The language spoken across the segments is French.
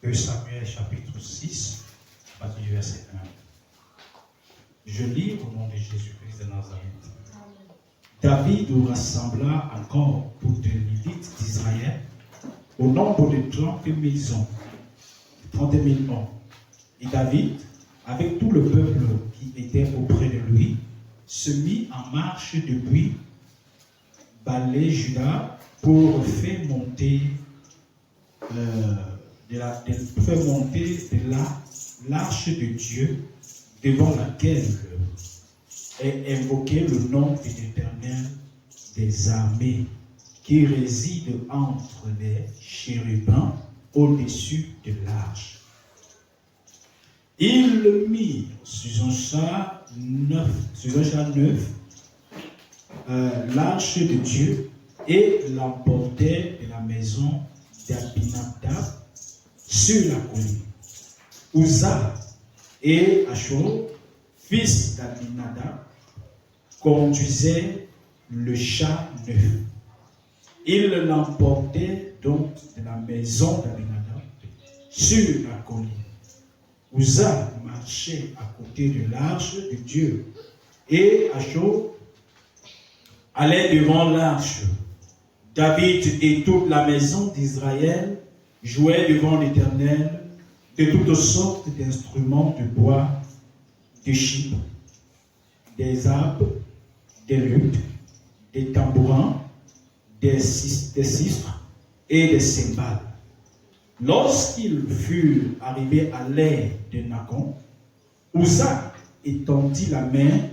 2 Samuel chapitre 6, à partir du verset 1. Je lis au nom de Jésus-Christ de Nazareth. David rassembla encore pour les Lévites d'Israël au nombre de 30 000 hommes. 30 000 hommes. Et David, avec tout le peuple qui était auprès de lui, se mit en marche depuis Balé-Juda pour faire monter l'arche de Dieu devant laquelle est invoqué le nom de l'Éternel des armées qui réside entre les chérubins au-dessus de l'arche. Ils le mirent sur un char neuf, l'arche de Dieu, et l'emportèrent de la maison d'Abinadab sur la colline. Uza et Achor, fils d'Abinadab, conduisaient le char neuf. Ils l'emportaient donc de la maison d'Abinadab sur la colline. Uza marchait à côté de l'arche de Dieu, et Achor allait devant l'arche. David et toute la maison d'Israël jouaient devant l'Éternel de toutes sortes d'instruments de bois, des chypres, des harpes, des luttes, des tambourins, des sistres et des cymbales. Lorsqu'ils furent arrivés à l'ère de Nacon, Uza étendit la main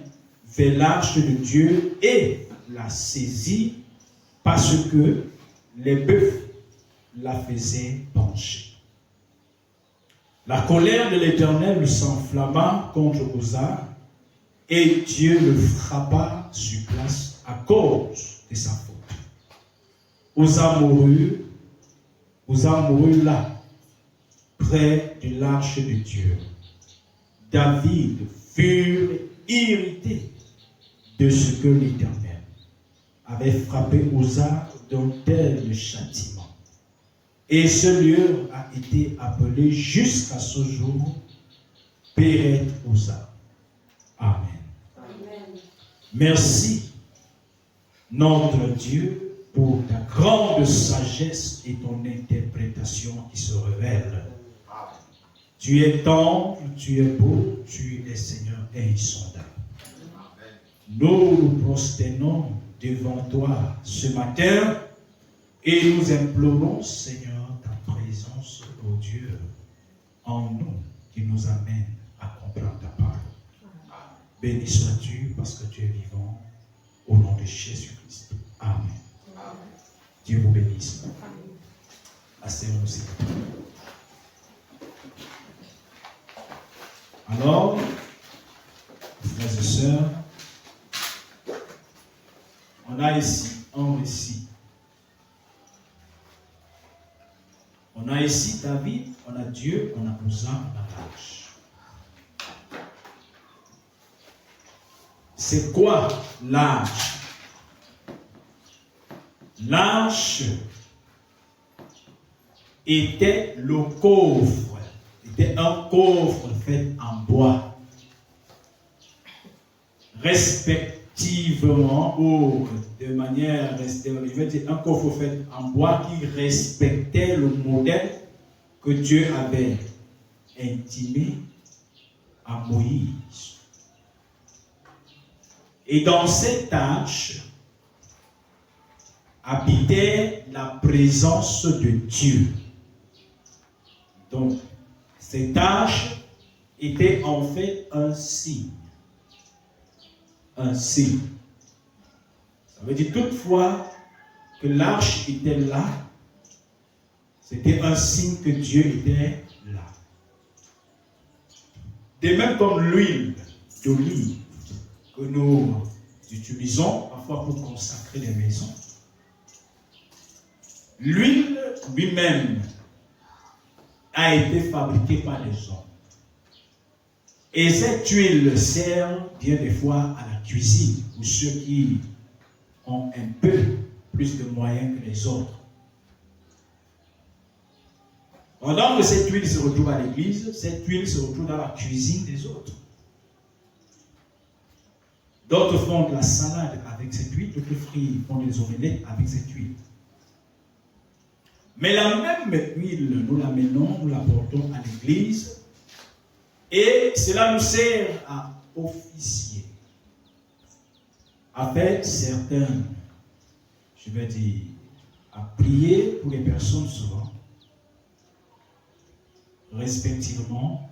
vers l'arche de Dieu et la saisit parce que les bœufs la faisaient pencher. La colère de l'Éternel s'enflamma contre Uza et Dieu le frappa sur place à cause de sa faute. Uza mourut là, près de l'arche de Dieu. David fut irrité de ce que l'Éternel avait frappé Uza d'un tel châtiment. Et ce lieu a été appelé jusqu'à ce jour Péret Uza. Amen. Amen. Merci, notre Dieu, pour ta grande sagesse et ton interprétation qui se révèle. Tu es tendre, tu es beau, tu es Seigneur insondable. Nous nous prosternons devant toi ce matin et nous implorons, Seigneur, ta présence, ô Dieu, en nous, qui nous amène à comprendre ta parole. Béni sois-tu parce que tu es vivant, au nom de Jésus-Christ. Amen. Dieu vous bénisse. Asseyons-nous, Seigneur. Alors, frères et sœurs, on a ici un récit. On a ici David, on a Dieu, on a Uza, on a l'arche. C'est quoi l'arche? L'arche était le coffre, était un coffre fait en bois, respectivement ou de manière restée, un coffre fait en bois qui respectait le modèle que Dieu avait intimé à Moïse. Et dans cette arche habitait la présence de Dieu. Donc, cette arche était en fait un signe. Un signe. Ça veut dire toutefois que l'arche était là, c'était un signe que Dieu était là. De même comme l'huile d'olive que nous utilisons parfois pour consacrer les maisons. L'huile lui-même a été fabriquée par les hommes. Et cette huile sert bien des fois à la cuisine pour ceux qui ont un peu plus de moyens que les autres. Pendant que cette huile se retrouve à l'église, cette huile se retrouve dans la cuisine des autres. D'autres font de la salade avec cette huile, d'autres font des omelettes avec cette huile. Mais la même huile, nous l'amenons, nous la portons à l'église et cela nous sert à officier, à faire certains, je vais dire, à prier pour les personnes souvent, respectivement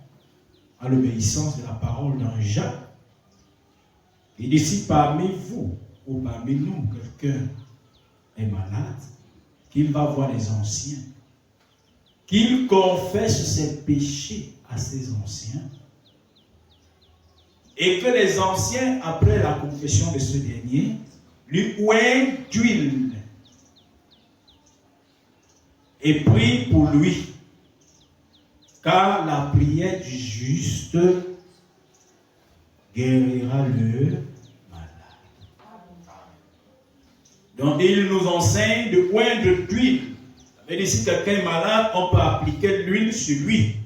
à l'obéissance de la parole d'un Jacques. Il dit si parmi vous ou parmi nous quelqu'un est malade, qu'il va voir les anciens, qu'il confesse ses péchés à ses anciens, et que les anciens, après la confession de ce dernier, lui oignent d'huile et prient pour lui, car la prière du juste guérira le malade. Donc il nous enseigne de oindre d'huile. Ça veut dire si quelqu'un est malade, on peut appliquer l'huile sur lui.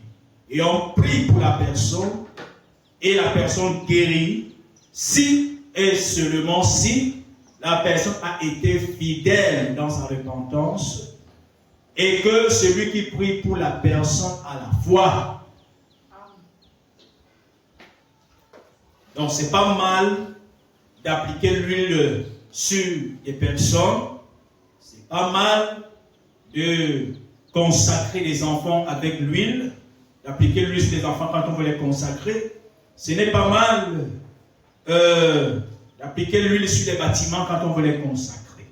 Et on prie pour la personne, et la personne guérit, si et seulement si la personne a été fidèle dans sa repentance, et que celui qui prie pour la personne a la foi. Donc c'est pas mal d'appliquer l'huile sur des personnes. C'est pas mal de consacrer les enfants avec l'huile, d'appliquer l'huile sur les enfants quand on veut les consacrer. Ce n'est pas mal d'appliquer l'huile sur les bâtiments quand on veut les consacrer.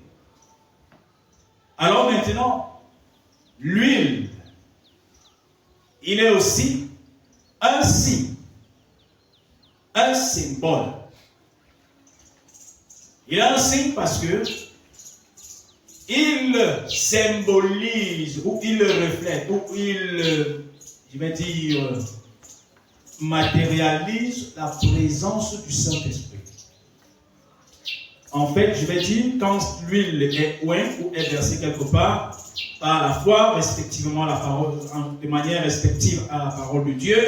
Alors maintenant, l'huile, il est aussi un signe, un symbole. Il est un signe parce que il symbolise, ou il reflète, ou il, je vais dire, matérialise la présence du Saint-Esprit. En fait, je vais dire, quand l'huile est ointe ou est versée quelque part, par la foi, respectivement la parole, de manière respective à la parole de Dieu,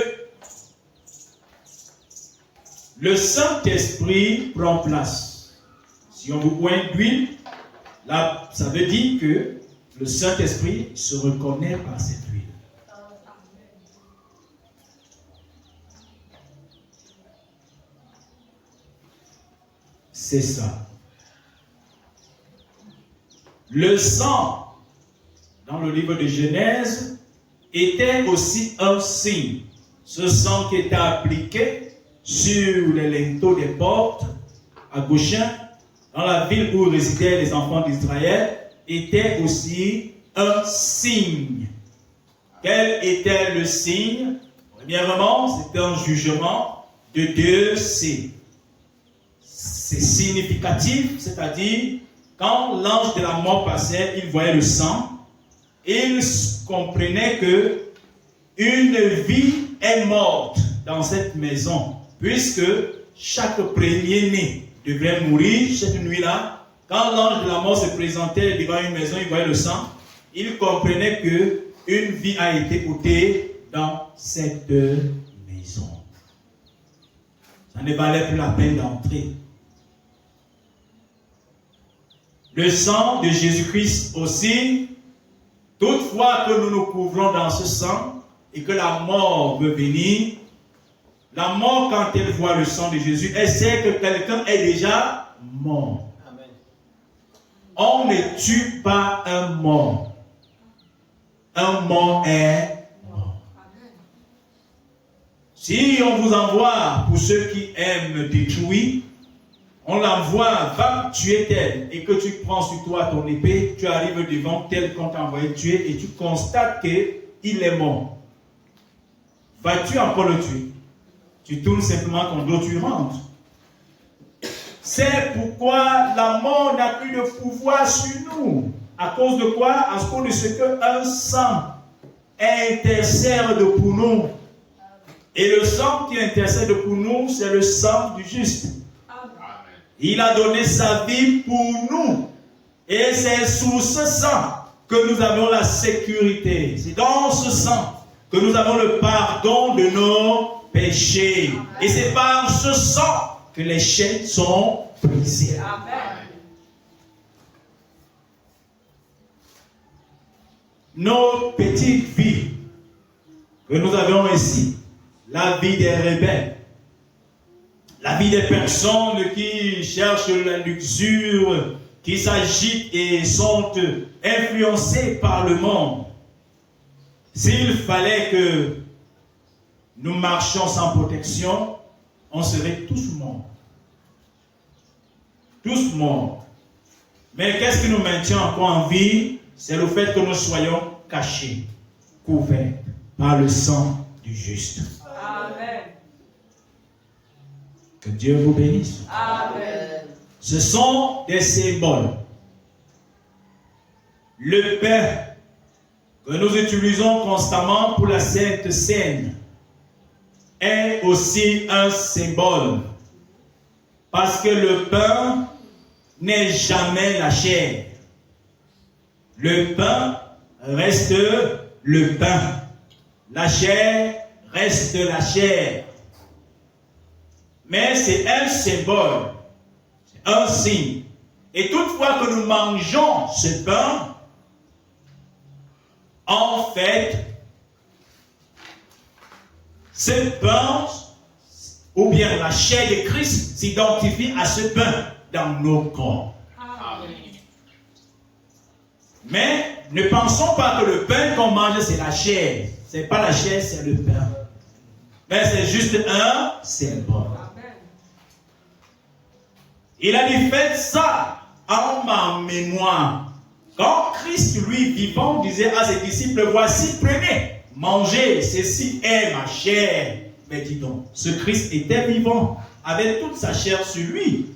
le Saint-Esprit prend place. Si on vous oint d'huile, là, ça veut dire que le Saint-Esprit se reconnaît par cette huile. C'est ça. Le sang, dans le livre de Genèse, était aussi un signe. Ce sang qui était appliqué sur les linteaux des portes à Goshen, dans la ville où résidaient les enfants d'Israël, était aussi un signe. Quel était le signe? Premièrement, c'était un jugement de Dieu. C'est significatif, c'est-à-dire quand l'ange de la mort passait, il voyait le sang, il comprenait que une vie est morte dans cette maison, puisque chaque premier-né devrait mourir cette nuit-là. Quand l'ange de la mort se présentait devant une maison, il voyait le sang, il comprenait que une vie a été ôtée dans cette maison. Ça ne valait plus la peine d'entrer. Le sang de Jésus-Christ aussi, toutefois que nous nous couvrons dans ce sang et que la mort veut venir, la mort, quand elle voit le sang de Jésus, elle sait que quelqu'un est déjà mort. Amen. On ne tue pas un mort. Un mort est mort. Amen. Si on vous envoie, pour ceux qui aiment détruire, on l'envoie, va tuer tel, et que tu prends sur toi ton épée, tu arrives devant tel qu'on t'a envoyé tuer, et tu constates qu'il est mort. Vas-tu encore le tuer? Tu tournes simplement ton dos, tu rentres. C'est pourquoi la mort n'a plus de pouvoir sur nous. À cause de quoi? À cause de ce qu'un sang intercède pour nous. Et le sang qui intercède pour nous, c'est le sang du juste. Il a donné sa vie pour nous. Et c'est sous ce sang que nous avons la sécurité. C'est dans ce sang que nous avons le pardon de nos péchés. Et c'est par ce sang que les chaînes sont brisées. Amen. Nos petites vies que nous avons ici, la vie des rebelles, la vie des personnes qui cherchent la luxure, qui s'agitent et sont influencées par le monde. S'il fallait que nous marchions sans protection, on serait tous morts. Tous morts. Mais qu'est-ce qui nous maintient encore en vie? C'est le fait que nous soyons cachés, couverts par le sang du juste. Amen. Que Dieu vous bénisse. Amen. Ce sont des symboles. Le pain que nous utilisons constamment pour la Sainte Seine est aussi un symbole. Parce que le pain n'est jamais la chair. Le pain reste le pain. La chair reste la chair. Mais c'est un symbole, c'est un signe. Et toutefois que nous mangeons ce pain, en fait, ce pain, ou bien la chair de Christ, s'identifie à ce pain dans nos corps. Amen. Mais ne pensons pas que le pain qu'on mange, c'est la chair. Ce n'est pas la chair, c'est le pain. Mais c'est juste un symbole. Amen. Il a dit, faites ça en ma mémoire. Quand Christ, lui, vivant, disait à ses disciples, voici, prenez, mangez, ceci est ma chair. Mais dis donc, ce Christ était vivant, avait toute sa chair sur lui.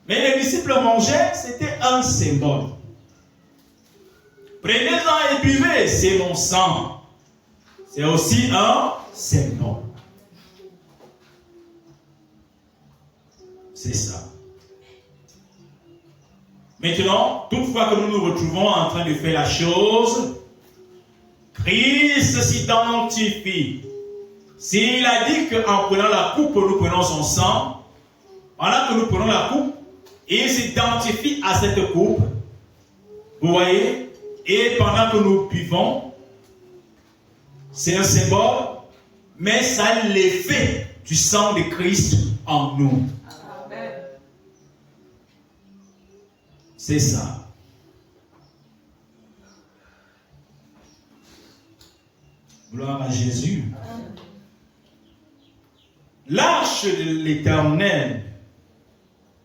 Mais les disciples mangeaient, c'était un symbole. Prenez-en et buvez, c'est mon sang. C'est aussi un symbole. C'est ça. Maintenant, toutefois que nous nous retrouvons en train de faire la chose, Christ s'identifie. S'il a dit qu'en prenant la coupe, nous prenons son sang, pendant que nous prenons la coupe, il s'identifie à cette coupe. Vous voyez? Et pendant que nous buvons, c'est un symbole, mais ça a l'effet du sang de Christ en nous. Amen. C'est ça. Gloire à Jésus. L'arche de l'Éternel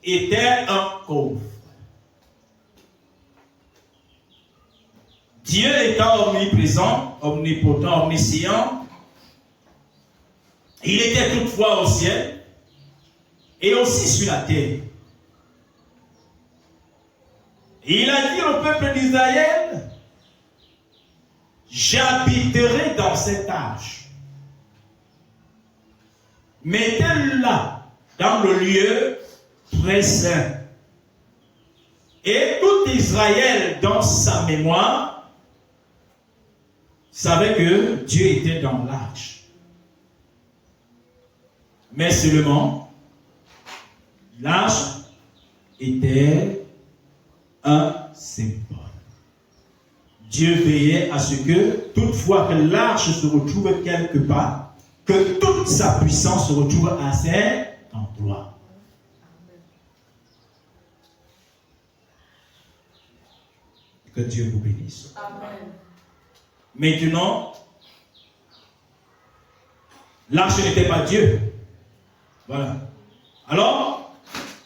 était un coffre. Dieu étant omniprésent, omnipotent, omniscient, il était toutefois au ciel et aussi sur la terre. Et il a dit au peuple d'Israël, j'habiterai dans cette arche. Mettez-la dans le lieu très saint. Et tout Israël, dans sa mémoire, savait que Dieu était dans l'arche. Mais seulement, l'arche était un symbole. Dieu veillait à ce que, toutefois que l'arche se retrouve quelque part, que toute sa puissance se retrouve à cet endroit. Que Dieu vous bénisse. Amen. Maintenant, l'arche n'était pas Dieu. Voilà. Alors,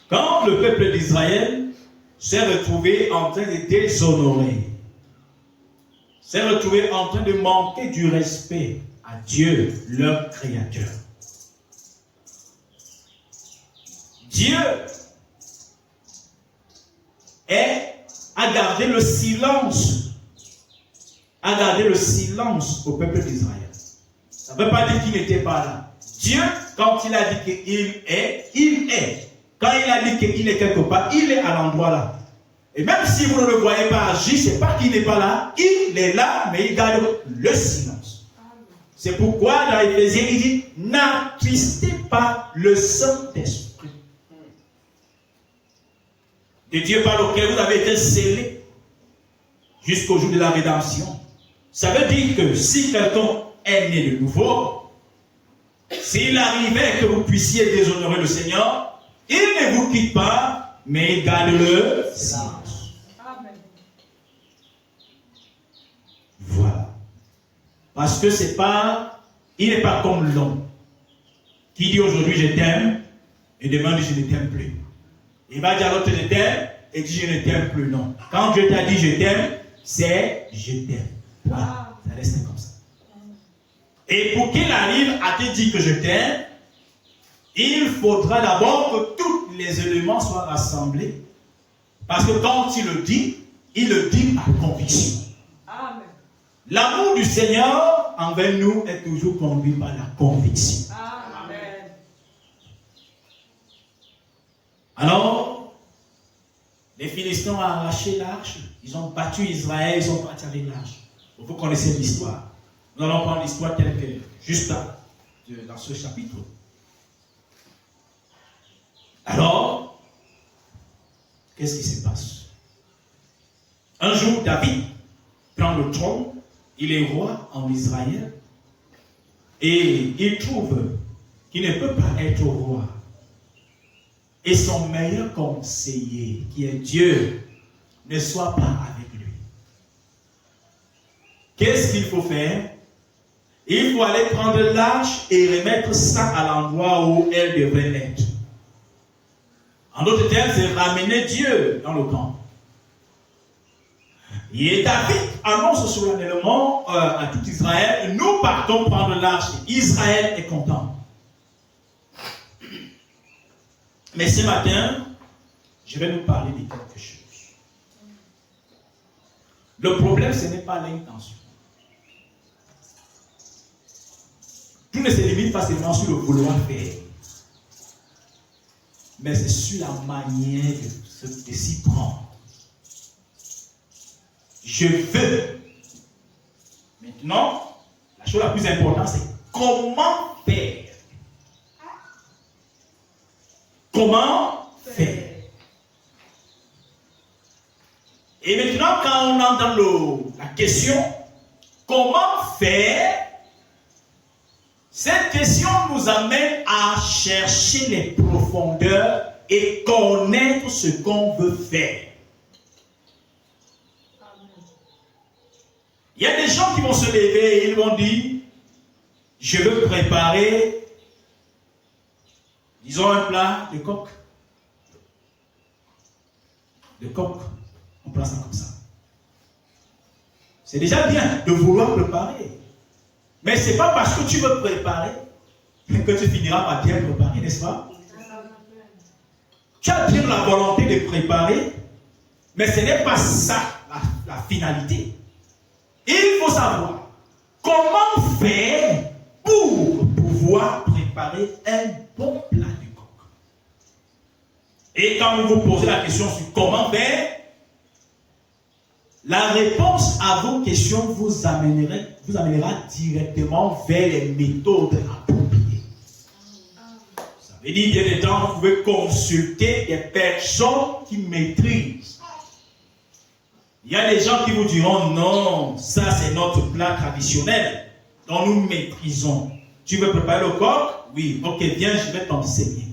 quand le peuple d'Israël s'est retrouvé en train de déshonorer, s'est retrouvé en train de manquer du respect à Dieu, leur Créateur. Dieu a gardé le silence. A gardé le silence au peuple d'Israël. Ça ne veut pas dire qu'il n'était pas là. Dieu, quand il a dit qu'il est, il est. Quand il a dit qu'il est quelque part, il est à l'endroit là. Et même si vous ne le voyez pas agir, ce n'est pas qu'il n'est pas là. Il est là, mais il garde le silence. C'est pourquoi dans Éphésiens, il dit, n'attristez pas le Saint-Esprit, de Dieu par lequel vous avez été scellés jusqu'au jour de la rédemption. Ça veut dire que si quelqu'un est né de nouveau, s'il arrivait que vous puissiez déshonorer le Seigneur, il ne vous quitte pas, mais il garde le silence. Amen. Voilà. Parce que c'est pas, il n'est pas comme l'homme qui dit aujourd'hui je t'aime et demain dit je ne t'aime plus. Il va dire à l'autre je t'aime et dit je ne t'aime plus. Non. Quand Dieu t'a dit je t'aime, c'est je t'aime. Voilà. Ça reste comme ça. Et pour qu'il arrive à te dire que je t'aime, il faudra d'abord que tous les éléments soient rassemblés. Parce que quand il le dit par conviction. Amen. L'amour du Seigneur envers nous est toujours conduit par la conviction. Amen. Alors, les Philistins ont arraché l'arche, ils ont battu Israël, ils ont parti avec l'arche. Vous connaissez l'histoire. Nous allons prendre l'histoire telle que, juste là, dans ce chapitre. Alors, qu'est-ce qui se passe? Un jour, David prend le trône, il est roi en Israël, et il trouve qu'il ne peut pas être roi. Et son meilleur conseiller, qui est Dieu, ne soit pas avec lui. Qu'est-ce qu'il faut faire? Il faut aller prendre l'arche et remettre ça à l'endroit où elle devrait être. En d'autres termes, c'est ramener Dieu dans le camp. Et David annonce solennellement à tout Israël, nous partons prendre l'arche. Israël est content. Mais ce matin, je vais nous parler de quelque chose. Le problème, ce n'est pas l'intention. Tout ne se limite pas seulement sur le vouloir faire, mais c'est sur la manière de s'y prendre. Je veux. Maintenant, la chose la plus importante, c'est comment faire. Comment faire. Et maintenant, quand on entend la question, comment faire, cette question nous amène à chercher les profondeurs et connaître ce qu'on veut faire. Il y a des gens qui vont se lever et ils vont dire, je veux préparer, disons, un plat de coq. De coq, on prend ça comme ça. C'est déjà bien de vouloir préparer. Mais ce n'est pas parce que tu veux préparer que tu finiras par bien préparer, n'est-ce pas? Tu as bien la volonté de préparer, mais ce n'est pas ça la finalité. Il faut savoir comment faire pour pouvoir préparer un bon plat de coq. Et quand vous vous posez la question sur comment faire, la réponse à vos questions vous amènera directement vers les méthodes appropriées. Ça veut dire, bien évidemment, vous pouvez consulter des personnes qui maîtrisent. Il y a des gens qui vous diront, non, ça c'est notre plat traditionnel, dont nous maîtrisons. Tu veux préparer le coq? Oui, ok, viens, je vais t'enseigner.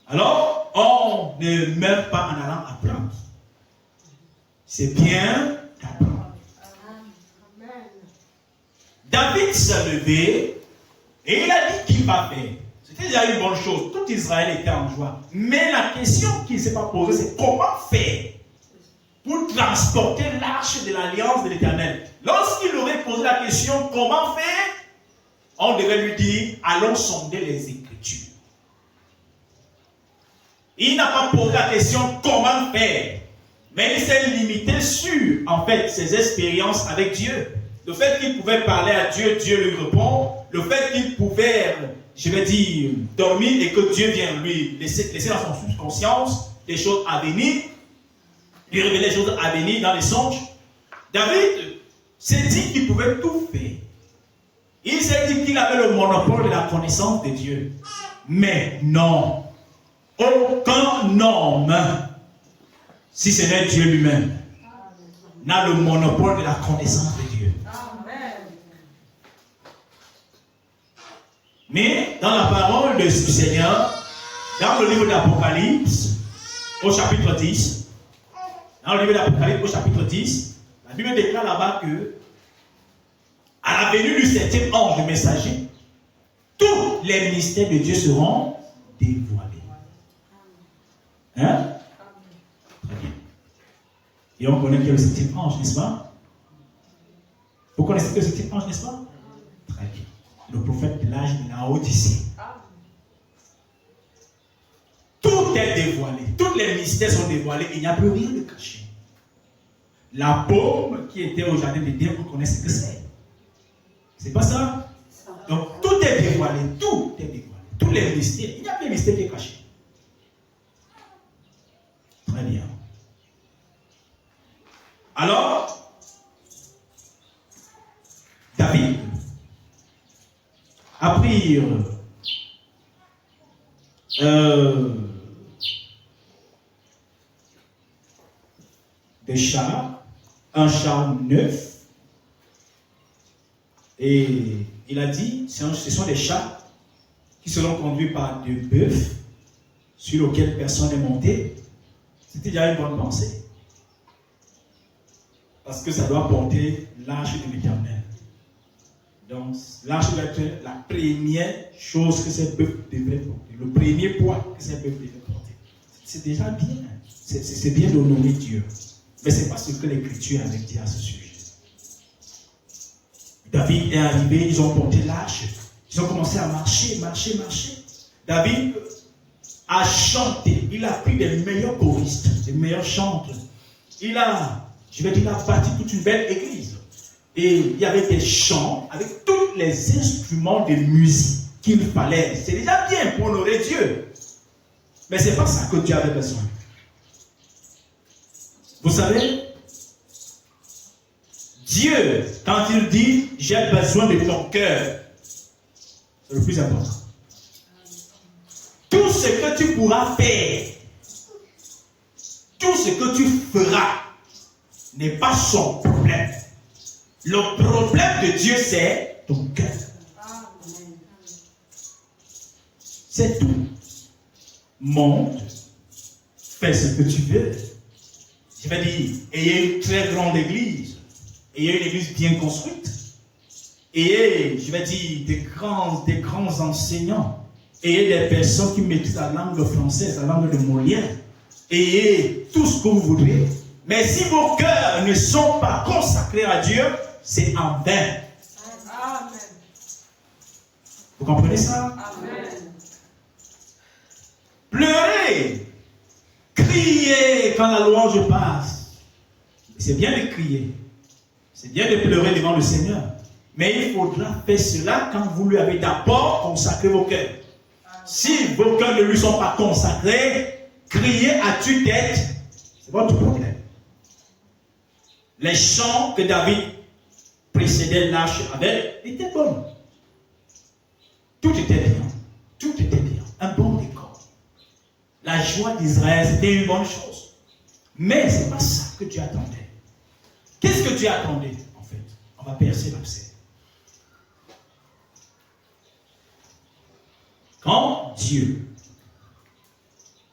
Alors, on ne meurt pas en allant apprendre. C'est bien d'apprendre. David s'est levé et il a dit qu'il va faire. C'était déjà une bonne chose. Tout Israël était en joie. Mais la question qu'il ne s'est pas posée, c'est comment faire pour transporter l'arche de l'alliance de l'Éternel. Lorsqu'il aurait posé la question comment faire, on devait lui dire allons sonder les Écritures. Il n'a pas posé la question comment faire. Mais il s'est limité sur, en fait, ses expériences avec Dieu. Le fait qu'il pouvait parler à Dieu, Dieu lui répond. Le fait qu'il pouvait, je vais dire, dormir et que Dieu vient lui laisser dans son subconscience des choses à venir. lui révélait les choses à venir dans les songes. David s'est dit qu'il pouvait tout faire. Il s'est dit qu'il avait le monopole de la connaissance de Dieu. Mais non, aucun homme, si ce n'est Dieu lui-même, n'a le monopole de la connaissance de Dieu. Amen. Mais dans la parole du Seigneur, dans le livre d'Apocalypse, au chapitre 10, dans le livre d'Apocalypse, au chapitre 10, la Bible déclare là-bas que, à la venue du 7e ange du messager, tous les mystères de Dieu seront dévoilés. Hein? Très bien. Et on connaît qui est le 7e ange, n'est-ce pas? Vous connaissez le 7e ange, n'est-ce pas? Très bien. Le prophète de l'âge de la Odyssée. Tout est dévoilé. Tous les mystères sont dévoilés. Il n'y a plus rien de caché. La paume qui était au jardin d'Éden, vous connaissez ce que c'est. C'est pas ça? Donc tout est dévoilé. Tout est dévoilé. Tous les mystères. Il n'y a plus de mystère qui est caché. Très bien. Alors, David a pris des chars, un char neuf, et il a dit, ce sont des chars qui seront conduits par des bœufs sur lesquels personne n'est monté. C'était déjà une bonne pensée. Parce que ça doit porter l'arche de l'Éternel. Donc, l'arche doit être la première chose que ces bœufs devraient porter. Le premier poids que ces bœufs devraient porter. C'est déjà bien. C'est bien d'honorer Dieu. Mais ce n'est pas ce que l'Écriture avait dit à ce sujet. David est arrivé, ils ont porté l'arche. Ils ont commencé à marcher. David a chanté. Il a pris des meilleurs choristes, des meilleurs chanteurs. Il a bâti toute une belle église. Et il y avait des chants avec tous les instruments de musique qu'il fallait. C'est déjà bien pour honorer Dieu. Mais ce n'est pas ça que Dieu avait besoin. Vous savez, Dieu, quand il dit « j'ai besoin de ton cœur », c'est le plus important. Tout ce que tu pourras faire, tout ce que tu feras, n'est pas son problème. Le problème de Dieu, c'est ton cœur. C'est tout. Monte, fais ce que tu veux. Je vais dire, ayez une très grande église. Ayez une église bien construite. Ayez, je vais dire, des grands enseignants. Ayez des personnes qui maîtrisent la langue française, la langue de Molière. Ayez tout ce que vous voudrez. Mais si vos cœurs ne sont pas consacrés à Dieu, c'est en vain. Amen. Vous comprenez ça? Amen. Pleurez, criez quand la louange passe. C'est bien de crier. C'est bien de pleurer devant le Seigneur. Mais il faudra faire cela quand vous lui avez d'abord consacré vos cœurs. Si vos cœurs ne lui sont pas consacrés, criez à tue-tête. C'est votre problème. Les chants que David précédait l'arche avec étaient bons. Tout était bien. Tout était bien. Un bon décor. La joie d'Israël, c'était une bonne chose. Mais ce n'est pas ça que Dieu attendait. Qu'est-ce que Dieu attendait, en fait? On va percer l'abcès. Quand Dieu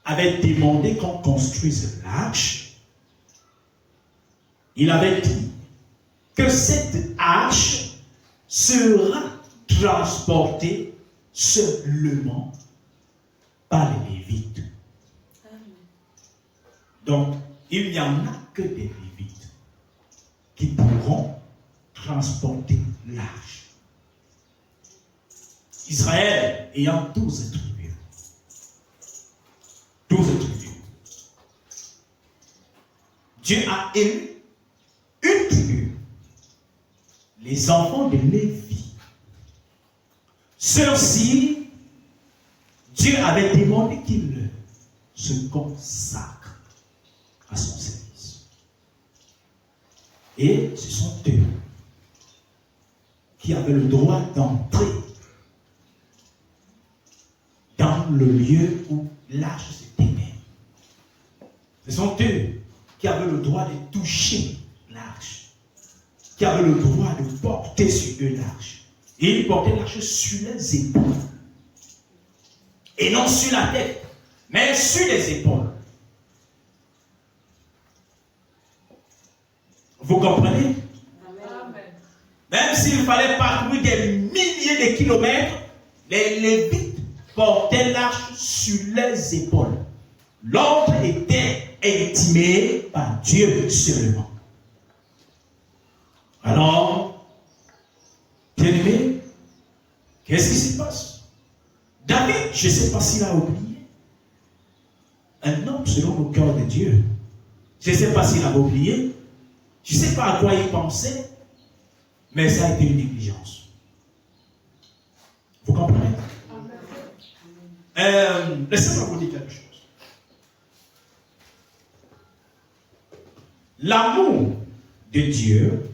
avait demandé qu'on construise l'arche, il avait dit que cette arche sera transportée seulement par les Lévites. Donc, il n'y en a que des Lévites qui pourront transporter l'arche. Israël ayant 12 tribus. 12 tribus. Dieu a élu une tribu, les enfants de Lévi. Ceux-ci, Dieu avait demandé qu'ils se consacrent à son service. Et ce sont eux qui avaient le droit d'entrer dans le lieu où l'arche se tenait. Ce sont eux qui avaient le droit de toucher l'arche, qui avaient le droit de porter sur eux l'arche. Et ils portaient l'arche sur les épaules. Et non sur la tête, mais sur les épaules. Vous comprenez? Amen. Même s'il fallait parcourir des milliers de kilomètres, les Lévites portaient l'arche sur les épaules. L'ordre était intimé par Dieu seulement. Alors, bien-aimé, qu'est-ce qui se passe? David, je ne sais pas s'il a oublié. Un homme selon le cœur de Dieu. Je ne sais pas s'il a oublié. Je ne sais pas à quoi il pensait. Mais ça a été une négligence. Vous comprenez? Laissez-moi vous dire quelque chose. L'amour de Dieu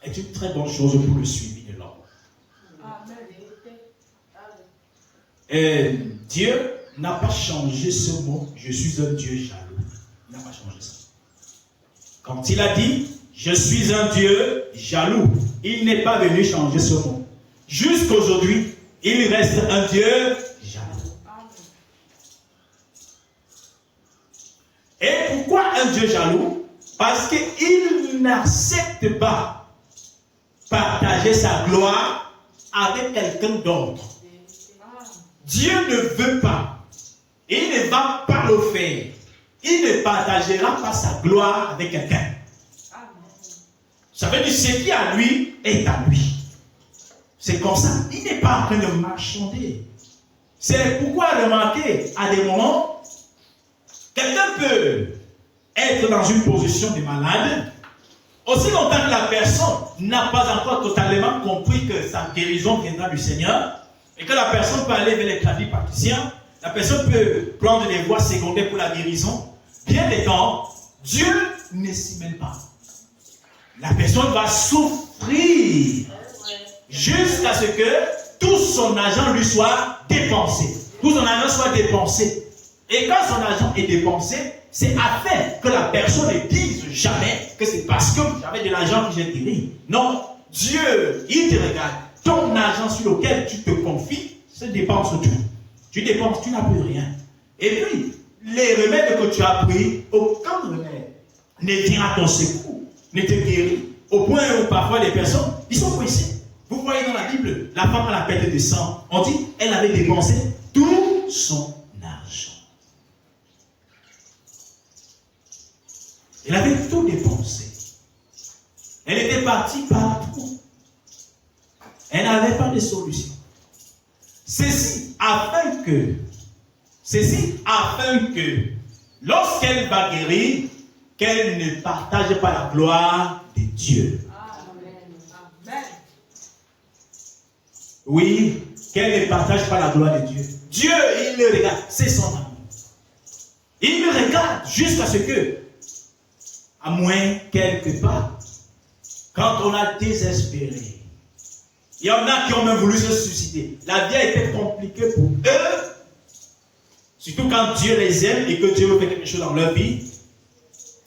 est une très bonne chose pour le suivi de l'homme. Dieu n'a pas changé ce mot, je suis un Dieu jaloux. Il n'a pas changé ça. Quand il a dit, je suis un Dieu jaloux, il n'est pas venu changer ce mot. Jusqu'aujourd'hui, il reste un Dieu jaloux. Et pourquoi un Dieu jaloux? Parce qu'il n'accepte pas partager sa gloire avec quelqu'un d'autre. Dieu ne veut pas. Il ne va pas le faire. Il ne partagera pas sa gloire avec quelqu'un. Ça veut dire ce qui est à lui est à lui. C'est comme ça. Il n'est pas en train de marchander. C'est pourquoi remarquez, à des moments, quelqu'un peut être dans une position de malade, aussi longtemps que la personne n'a pas encore totalement compris que sa guérison viendra du Seigneur, et que la personne peut aller vers les tradipraticiens, la personne peut prendre des voies secondaires pour la guérison. Bien des temps, Dieu ne s'y mêle pas. La personne va souffrir jusqu'à ce que tout son argent lui soit dépensé. Tout son argent soit dépensé. Et quand son argent est dépensé, c'est afin que la personne ne dise jamais que c'est parce que j'avais de l'argent que j'ai guéri. Non, Dieu, il te regarde. Ton argent sur lequel tu te confies, se dépense tout. Tu dépenses, tu n'as plus rien. Et puis, les remèdes que tu as pris, aucun remède ne vient à ton secours, ne te guérit. Au point où parfois les personnes, ils sont pressés. Vous voyez dans la Bible, la femme à la perte de sang, on dit, elle avait dépensé tout son argent. Elle avait tout dépensé. Elle était partie partout. Elle n'avait pas de solution. Ceci afin que, lorsqu'elle va guérir, qu'elle ne partage pas la gloire de Dieu. Amen. Oui, qu'elle ne partage pas la gloire de Dieu. Dieu, il le regarde, c'est son amour. Il le regarde jusqu'à ce que, à moins quelque part, quand on a désespéré, il y en a qui ont même voulu se suicider. La vie a été compliquée pour eux. Surtout quand Dieu les aime et que Dieu veut faire quelque chose dans leur vie.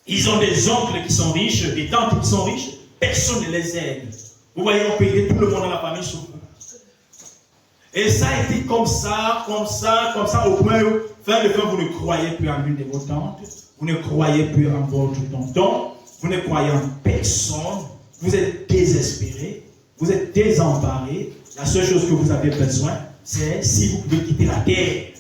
Ils ont des oncles qui sont riches, des tantes qui sont riches. Personne ne les aide. Vous voyez, on peut aider tout le monde dans la famille sauf vous. Et ça a été comme ça, au point où, fin de fin, vous ne croyez plus en l'une de vos tantes. Vous ne croyez plus en votre tonton. Vous ne croyez en personne. Vous êtes désespéré. Vous êtes désemparé. La seule chose que vous avez besoin, c'est si vous pouvez quitter la terre.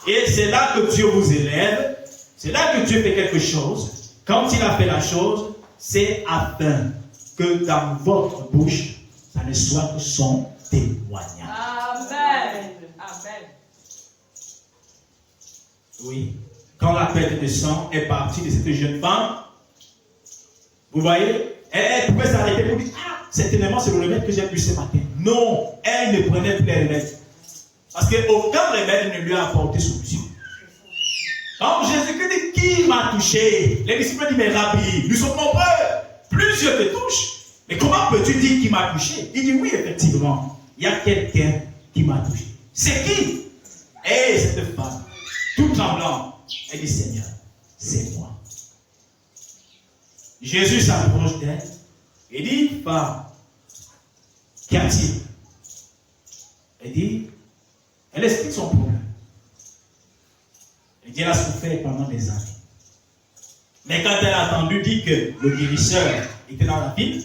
Et c'est là que Dieu vous élève. C'est là que Dieu fait quelque chose. Quand il a fait la chose, c'est afin que dans votre bouche, ça ne soit que son témoignage. Amen. Amen. Oui. Quand la perte de sang est partie de cette jeune femme, vous voyez, elle pouvait s'arrêter pour dire, ah, certainement c'est le remède que j'ai bu ce matin. Non, elle ne prenait plus les remèdes. Parce qu'aucun remède ne lui a apporté solution. Quand Jésus-Christ dit qui m'a touché, les disciples disent mais Rabbi, nous sommes nombreux, plusieurs te touchent. Mais comment peux-tu dire qui m'a touché? Il dit oui, effectivement, il y a quelqu'un qui m'a touché. C'est qui? Et cette femme, tout tremblant, elle dit Seigneur, c'est moi. Jésus s'approche d'elle et dit femme, qu'y a-t-il? Elle dit, elle explique son problème. Elle dit, elle a souffert pendant des années. Mais quand elle a entendu dire que le guérisseur était dans la ville,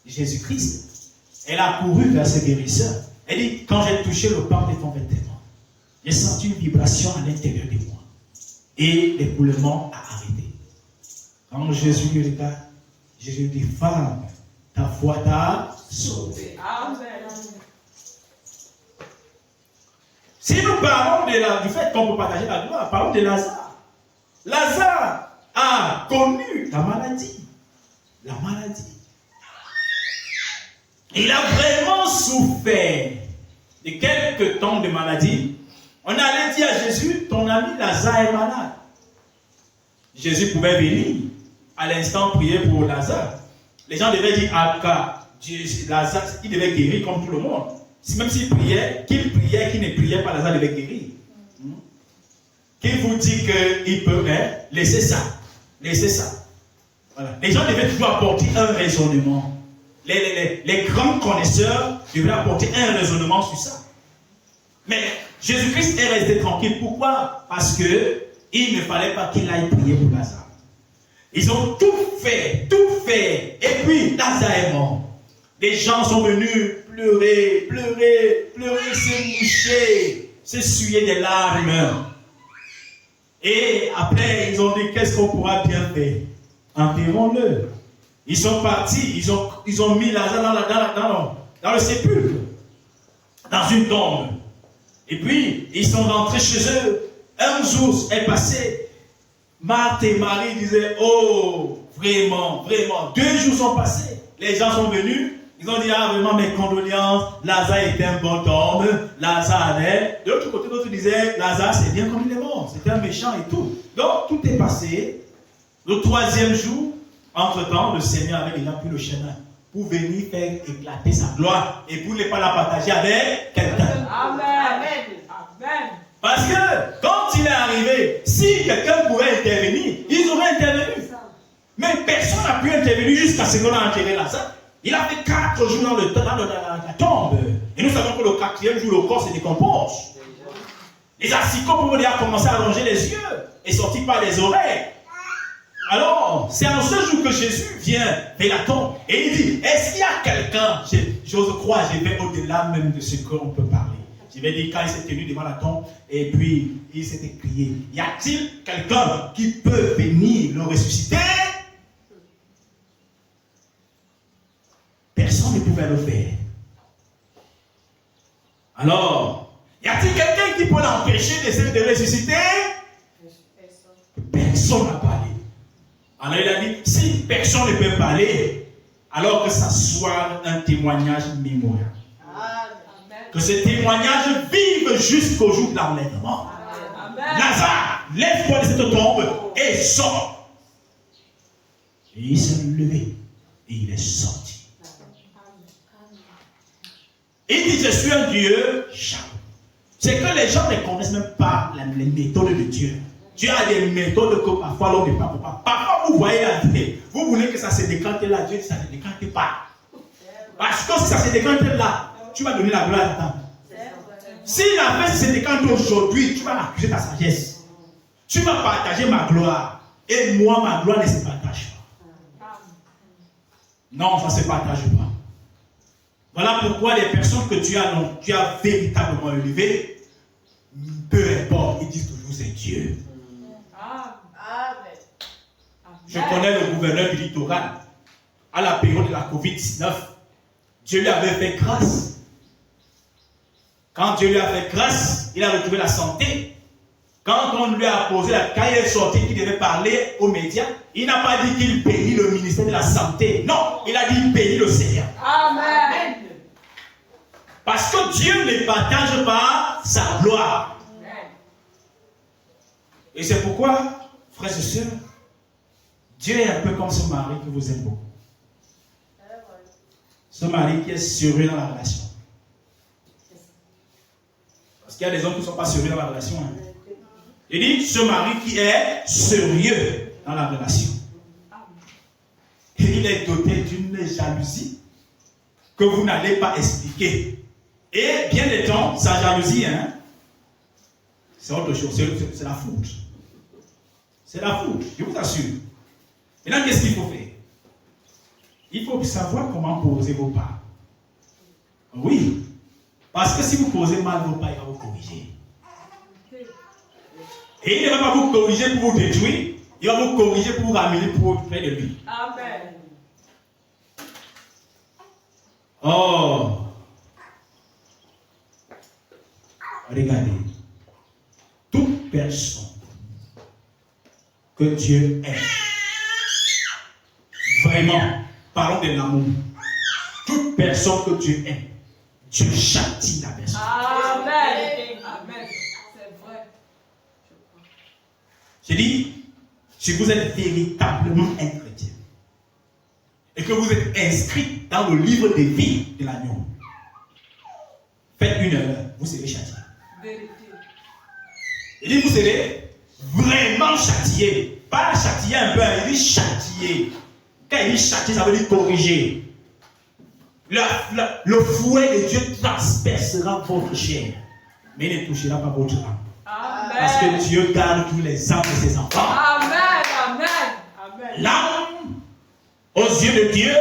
Jésus-Christ, elle a couru vers ce guérisseur. Elle dit, quand j'ai touché le pan de ton vêtement, j'ai senti une vibration à l'intérieur de moi. Et l'écoulement a arrêté. Quand Jésus lui regarde, Jésus dit, femme, ta foi t'a sauvée. Amen. Si nous parlons du fait qu'on peut partager la gloire, parlons de Lazare. Lazare a connu la maladie. La maladie. Il a vraiment souffert de quelques temps de maladie. On allait dire à Jésus, ton ami Lazare est malade. Jésus pouvait venir à l'instant prier pour Lazare. Les gens devaient dire, Lazare, il devait guérir comme tout le monde. Même s'il priait, qu'il ne priait pas, Lazare devait guérir. Qui vous dit qu'il peut laisser ça. Laissez ça. Voilà. Les gens devaient toujours apporter un raisonnement. Les grands connaisseurs devaient apporter un raisonnement sur ça. Mais Jésus-Christ est resté tranquille. Pourquoi? Parce que il ne fallait pas qu'il aille prier pour Lazare. Ils ont tout fait. Et puis Lazare est mort. Des gens sont venus pleurer, se moucher, s'essuyer des larmes. Et après, ils ont dit, qu'est-ce qu'on pourra bien faire? Enterrons-le. Ils sont partis, ils ont mis Lazare dans le sépulcre, dans une tombe. Et puis, ils sont rentrés chez eux. Un jour est passé. Marthe et Marie disaient, oh, vraiment. 2 jours sont passés. Les gens sont venus. Ils ont dit, vraiment, mes condoléances. Lazare était un bon homme. Lazare allait. De l'autre côté, d'autres disaient, Lazare, c'est bien comme il est mort. C'était un méchant et tout. Donc, tout est passé. Le 3e jour, entre-temps, le Seigneur avait déjà pris le chemin pour venir faire éclater sa gloire et pour ne pas la partager avec quelqu'un. Amen. Parce que quand il est arrivé, si quelqu'un pouvait intervenir, ils auraient intervenu. Mais personne n'a pu intervenir jusqu'à ce qu'on a enterré Lazare. Il a fait 4 jours dans la tombe. Et nous savons que le 4e jour, le corps se décompose. Les asticots pouvaient déjà commencer à ronger les yeux et sortir par les oreilles. Alors, c'est en ce jour que Jésus vient vers la tombe et il dit, est-ce qu'il y a quelqu'un, j'ose croire, je vais au-delà même de ce qu'on peut parler. Je vais dire, quand il s'est tenu devant la tombe et puis il s'est écrié, y a-t-il quelqu'un qui peut venir le ressusciter? Personne ne pouvait le faire. Alors, y a-t-il quelqu'un qui peut l'empêcher de ressusciter? Personne n'a parlé. Alors il a dit, si personne ne peut parler, alors que ça soit un témoignage mémorial. Que ce témoignage vive jusqu'au jour de l'enlèvement. Lazare, lève-toi de cette tombe et sort. Et il s'est levé et il est sorti. Il dit, je suis un Dieu jaloux. C'est que les gens ne connaissent même pas les méthodes de Dieu. Dieu a des méthodes que parfois l'on n'est pas capable. Parfois vous voyez la vie, vous voulez que ça se décante là, Dieu dit ça ne se décante pas. Parce que si ça se décante là, tu vas donner la gloire à ta. Si la paix se décante aujourd'hui, tu vas accuser ta sagesse. Tu vas partager ma gloire. Et moi, ma gloire ne se partage pas. Non, ça ne se partage pas. Voilà pourquoi les personnes que tu as véritablement élevées, peu importe, ils disent toujours c'est Dieu. Je connais le gouverneur du littoral. À la période de la Covid-19, Dieu lui avait fait grâce. Quand Dieu lui a fait grâce, il a retrouvé la santé. Quand on lui a posé la cahier de sortie qu'il devait parler aux médias, il n'a pas dit qu'il bénit le ministère de la Santé. Non, il a dit qu'il bénit le Seigneur. Amen. Parce que Dieu ne partage pas sa gloire. Et c'est pourquoi, frères et sœurs, Dieu est un peu comme ce mari qui vous aime beaucoup. Ce mari qui est sérieux dans la relation. Parce qu'il y a des hommes qui ne sont pas sérieux dans la relation. Hein. Il dit, ce mari qui est sérieux dans la relation. Et il est doté d'une jalousie que vous n'allez pas expliquer. Et bien des temps, sa jalousie, hein, c'est autre chose, c'est la faute. C'est la faute, je vous assure. Et là, qu'est-ce qu'il faut faire? Il faut savoir comment poser vos pas. Oui. Parce que si vous posez mal vos pas, il va vous corriger. Et il ne va pas vous corriger pour vous détruire. Il va vous corriger pour vous ramener près de lui. Amen. Oh. Regardez. Toute personne que Dieu aime, vraiment, parlons de l'amour. Toute personne que Dieu aime, Dieu châtie la personne. Amen. Amen. C'est vrai. J'ai dit, si vous êtes véritablement un chrétien et que vous êtes inscrit dans le livre des vies de l'agneau, faites une erreur, vous serez châtié. Vérité. Il dit, vous serez vraiment châtié. Pas châtié un peu, il dit châtié. Quand il dit châtié, ça veut dire corriger. Le fouet de Dieu transpercera votre chair, mais il ne touchera pas votre âme. Amen. Parce que Dieu garde tous les âmes de ses enfants. Amen. Amen. Amen. L'âme, aux yeux de Dieu,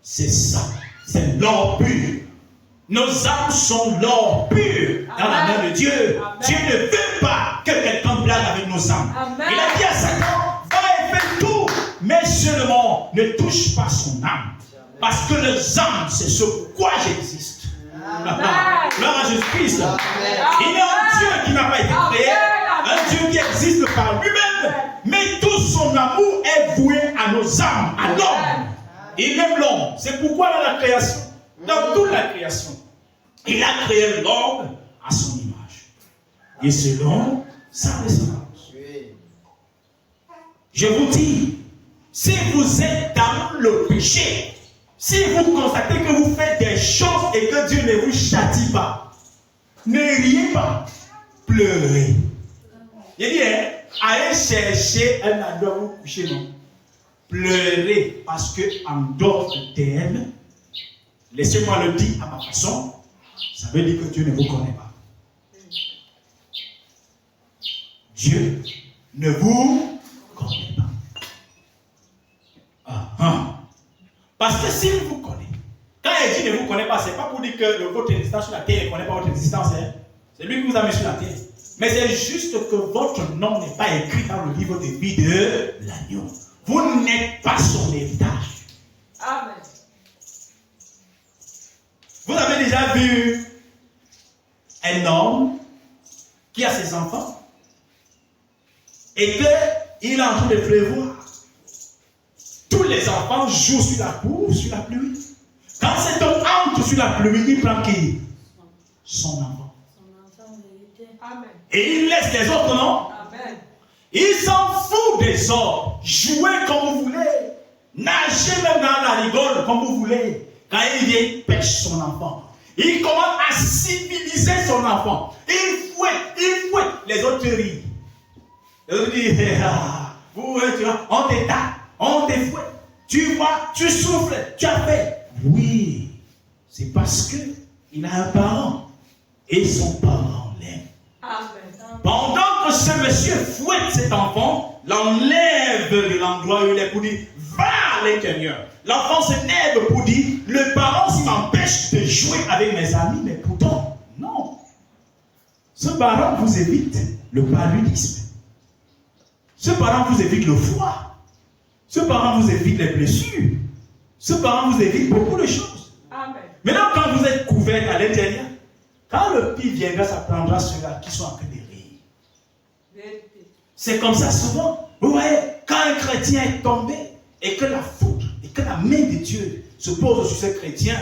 c'est ça. C'est l'or pur. Nos âmes sont l'or pur dans la main de Dieu. Amen. Dieu ne veut pas que quelqu'un blague avec nos âmes. Amen. Il a dit à Satan, va et fais tout, mais seulement ne touche pas son âme. Parce que les âmes, c'est ce pourquoi j'existe. Gloire à Jésus-Christ. Il y a un Dieu qui n'a pas été créé, un Dieu qui existe par lui-même, mais tout son amour est voué à nos âmes, à l'homme. Il aime l'homme. C'est pourquoi dans la création, dans toute la création, il a créé l'homme à son image. Et selon sa ressemblance. Je vous dis, si vous êtes dans le péché, si vous constatez que vous faites des choses et que Dieu ne vous châtie pas, ne riez pas, pleurez. Il dit, hein, allez chercher un endroit où vous couchez, non. Pleurez parce que en dehors d'elle, laissez-moi le dire à ma façon, ça veut dire que Dieu ne vous connaît pas. Dieu ne vous connaît pas. Parce que s'il vous connaît, quand il dit ne vous connaît pas, ce n'est pas pour dire que votre existence sur la terre ne connaît pas votre existence. Hein? C'est lui qui vous a mis sur la terre. Mais c'est juste que votre nom n'est pas écrit dans le livre de vie de l'agneau. Vous n'êtes pas son héritage. Amen. Vous avez déjà vu un homme qui a ses enfants et qu'il est en train de pleuvoir. Tous les enfants jouent sur la cour, sur la pluie. Quand cet homme entre sur la pluie, il prend qui? Son enfant. Amen. Et il laisse les autres, non? Amen. Il s'en fout des autres. Jouez comme vous voulez. Nagez même dans la rigole comme vous voulez. Quand il vient, il pêche son enfant. Il commence à civiliser son enfant. Il fouette. Les autres rient. Les autres disent, tu vois, on t'étape. On te fouette, tu vois, tu souffles, tu as fait. Oui, c'est parce qu'il a un parent et son parent l'aime. Pendant que ce monsieur fouette cet enfant, l'enlève de l'endroit où il est pour dire, va à l'intérieur. L'enfant s'énerve pour dire, le parent m'empêche de jouer avec mes amis, mais pourtant, non. Ce parent vous évite le paludisme. Ce parent vous évite le froid. Ce parent vous évite les blessures. Ce parent vous évite beaucoup de choses. Amen. Maintenant, quand vous êtes couvert à l'intérieur, quand le pire viendra, ça prendra ceux-là qui sont en train de rire. C'est comme ça souvent. Vous voyez, quand un chrétien est tombé et que la faute et que la main de Dieu se pose sur ce chrétien,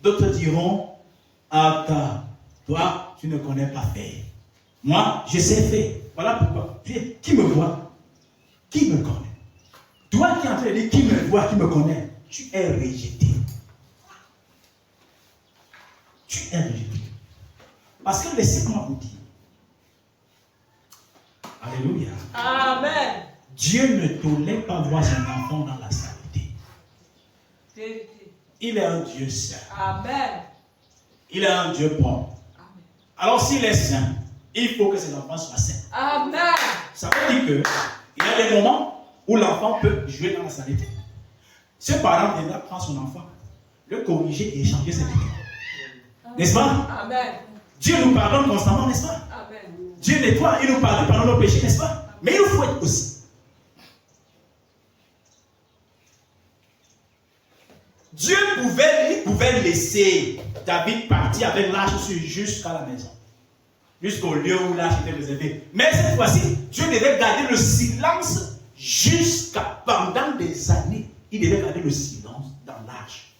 d'autres diront, ah, toi, tu ne connais pas faire. Moi, je sais faire. Voilà pourquoi. Qui me voit? Qui me connaît? Toi qui es en train de dire qui me voit, qui me connaît, tu es rejeté. Tu es rejeté. Parce que laissez-moi vous dire. Alléluia. Amen. Dieu ne tolère pas voir son enfant dans la saleté. Vérité. Il est un Dieu saint. Amen. Il est un Dieu bon. Amen. Alors s'il est saint, il faut que ses enfants soient saints. Amen. Ça veut dire qu'il y a des moments où l'enfant peut jouer dans la saleté. Ce parent viendra prendre son enfant, le corriger et changer ses défauts. N'est-ce pas? Amen. Dieu nous pardonne constamment, n'est-ce pas? Amen. Dieu nettoie, il nous pardonne pendant nos péchés, n'est-ce pas? Mais il nous faut être aussi. Dieu pouvait laisser David partir avec l'arche jusqu'à la maison. Jusqu'au lieu où l'arche était réservée. Mais cette fois-ci, Dieu devait garder le silence jusqu'à pendant des années. Il devait garder le silence dans l'arche.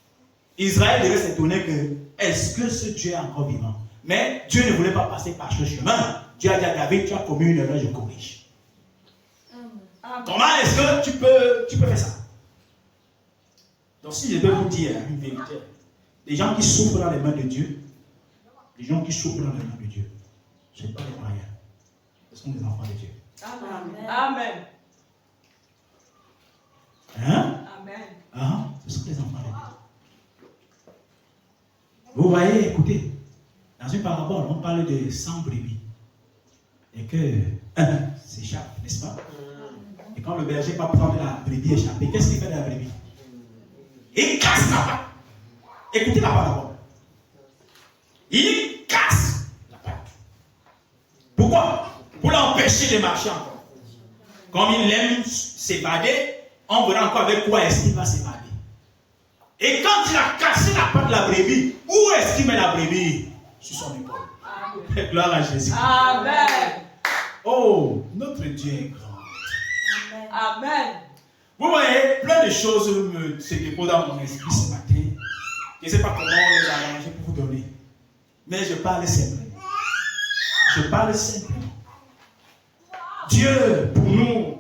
Israël devait s'étonner que est-ce que ce Dieu est encore vivant? Mais Dieu ne voulait pas passer par ce chemin. Dieu a dit à David, tu as commis une erreur, je corrige. Amen. Comment est-ce que tu peux faire ça? Donc si je peux vous dire une vérité, les gens qui souffrent dans les mains de Dieu, les gens qui souffrent dans les mains de Dieu, ce ne sont pas les païens, ce sont les enfants de Dieu. Amen. Amen. Hein? Amen. Ah, ce sont les enfants de Dieu. Vous voyez, écoutez, dans une parabole, on parle de 100 brebis. Et que un s'échappe, n'est-ce pas? Et quand le berger va prendre la brebis échappée, qu'est-ce qu'il fait de la brebis? Il casse la patte. Écoutez la parabole. Il casse la patte. Pourquoi? Pour l'empêcher de marcher encore. Comme il aime s'évader, on verra encore avec quoi est-ce qu'il va s'évader. Et quand il a cassé la patte de la brebis, où est-ce qu'il met la brebis? Sur son épaule. Amen. Gloire à Jésus. Amen. Oh, notre Dieu est grand. Amen. Vous voyez, plein de choses se déposent dans mon esprit ce matin. Je ne sais pas comment les arranger pour vous donner. Mais je parle simplement. Je parle simplement. Dieu, pour nous,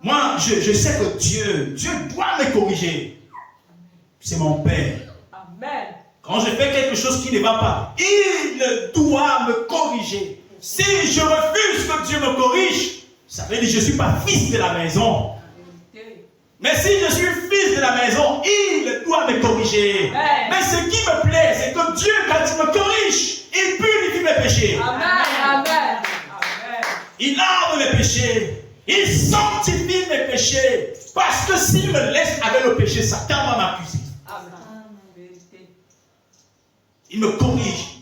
moi, je sais que Dieu doit me corriger. C'est mon Père. Amen. Quand je fais quelque chose qui ne va pas, il doit me corriger. Si je refuse que Dieu me corrige, ça veut dire que je ne suis pas fils de la maison. Mais si je suis fils de la maison, il doit me corriger. Amen. Mais ce qui me plaît, c'est que Dieu, quand il me corrige, il purifie mes péchés. Amen. Amen. Amen. Il lave mes péchés. Il sanctifie mes péchés. Parce que s'il me laisse avec le péché, Satan va m'accuser. Amen. Vérité. Il me corrige.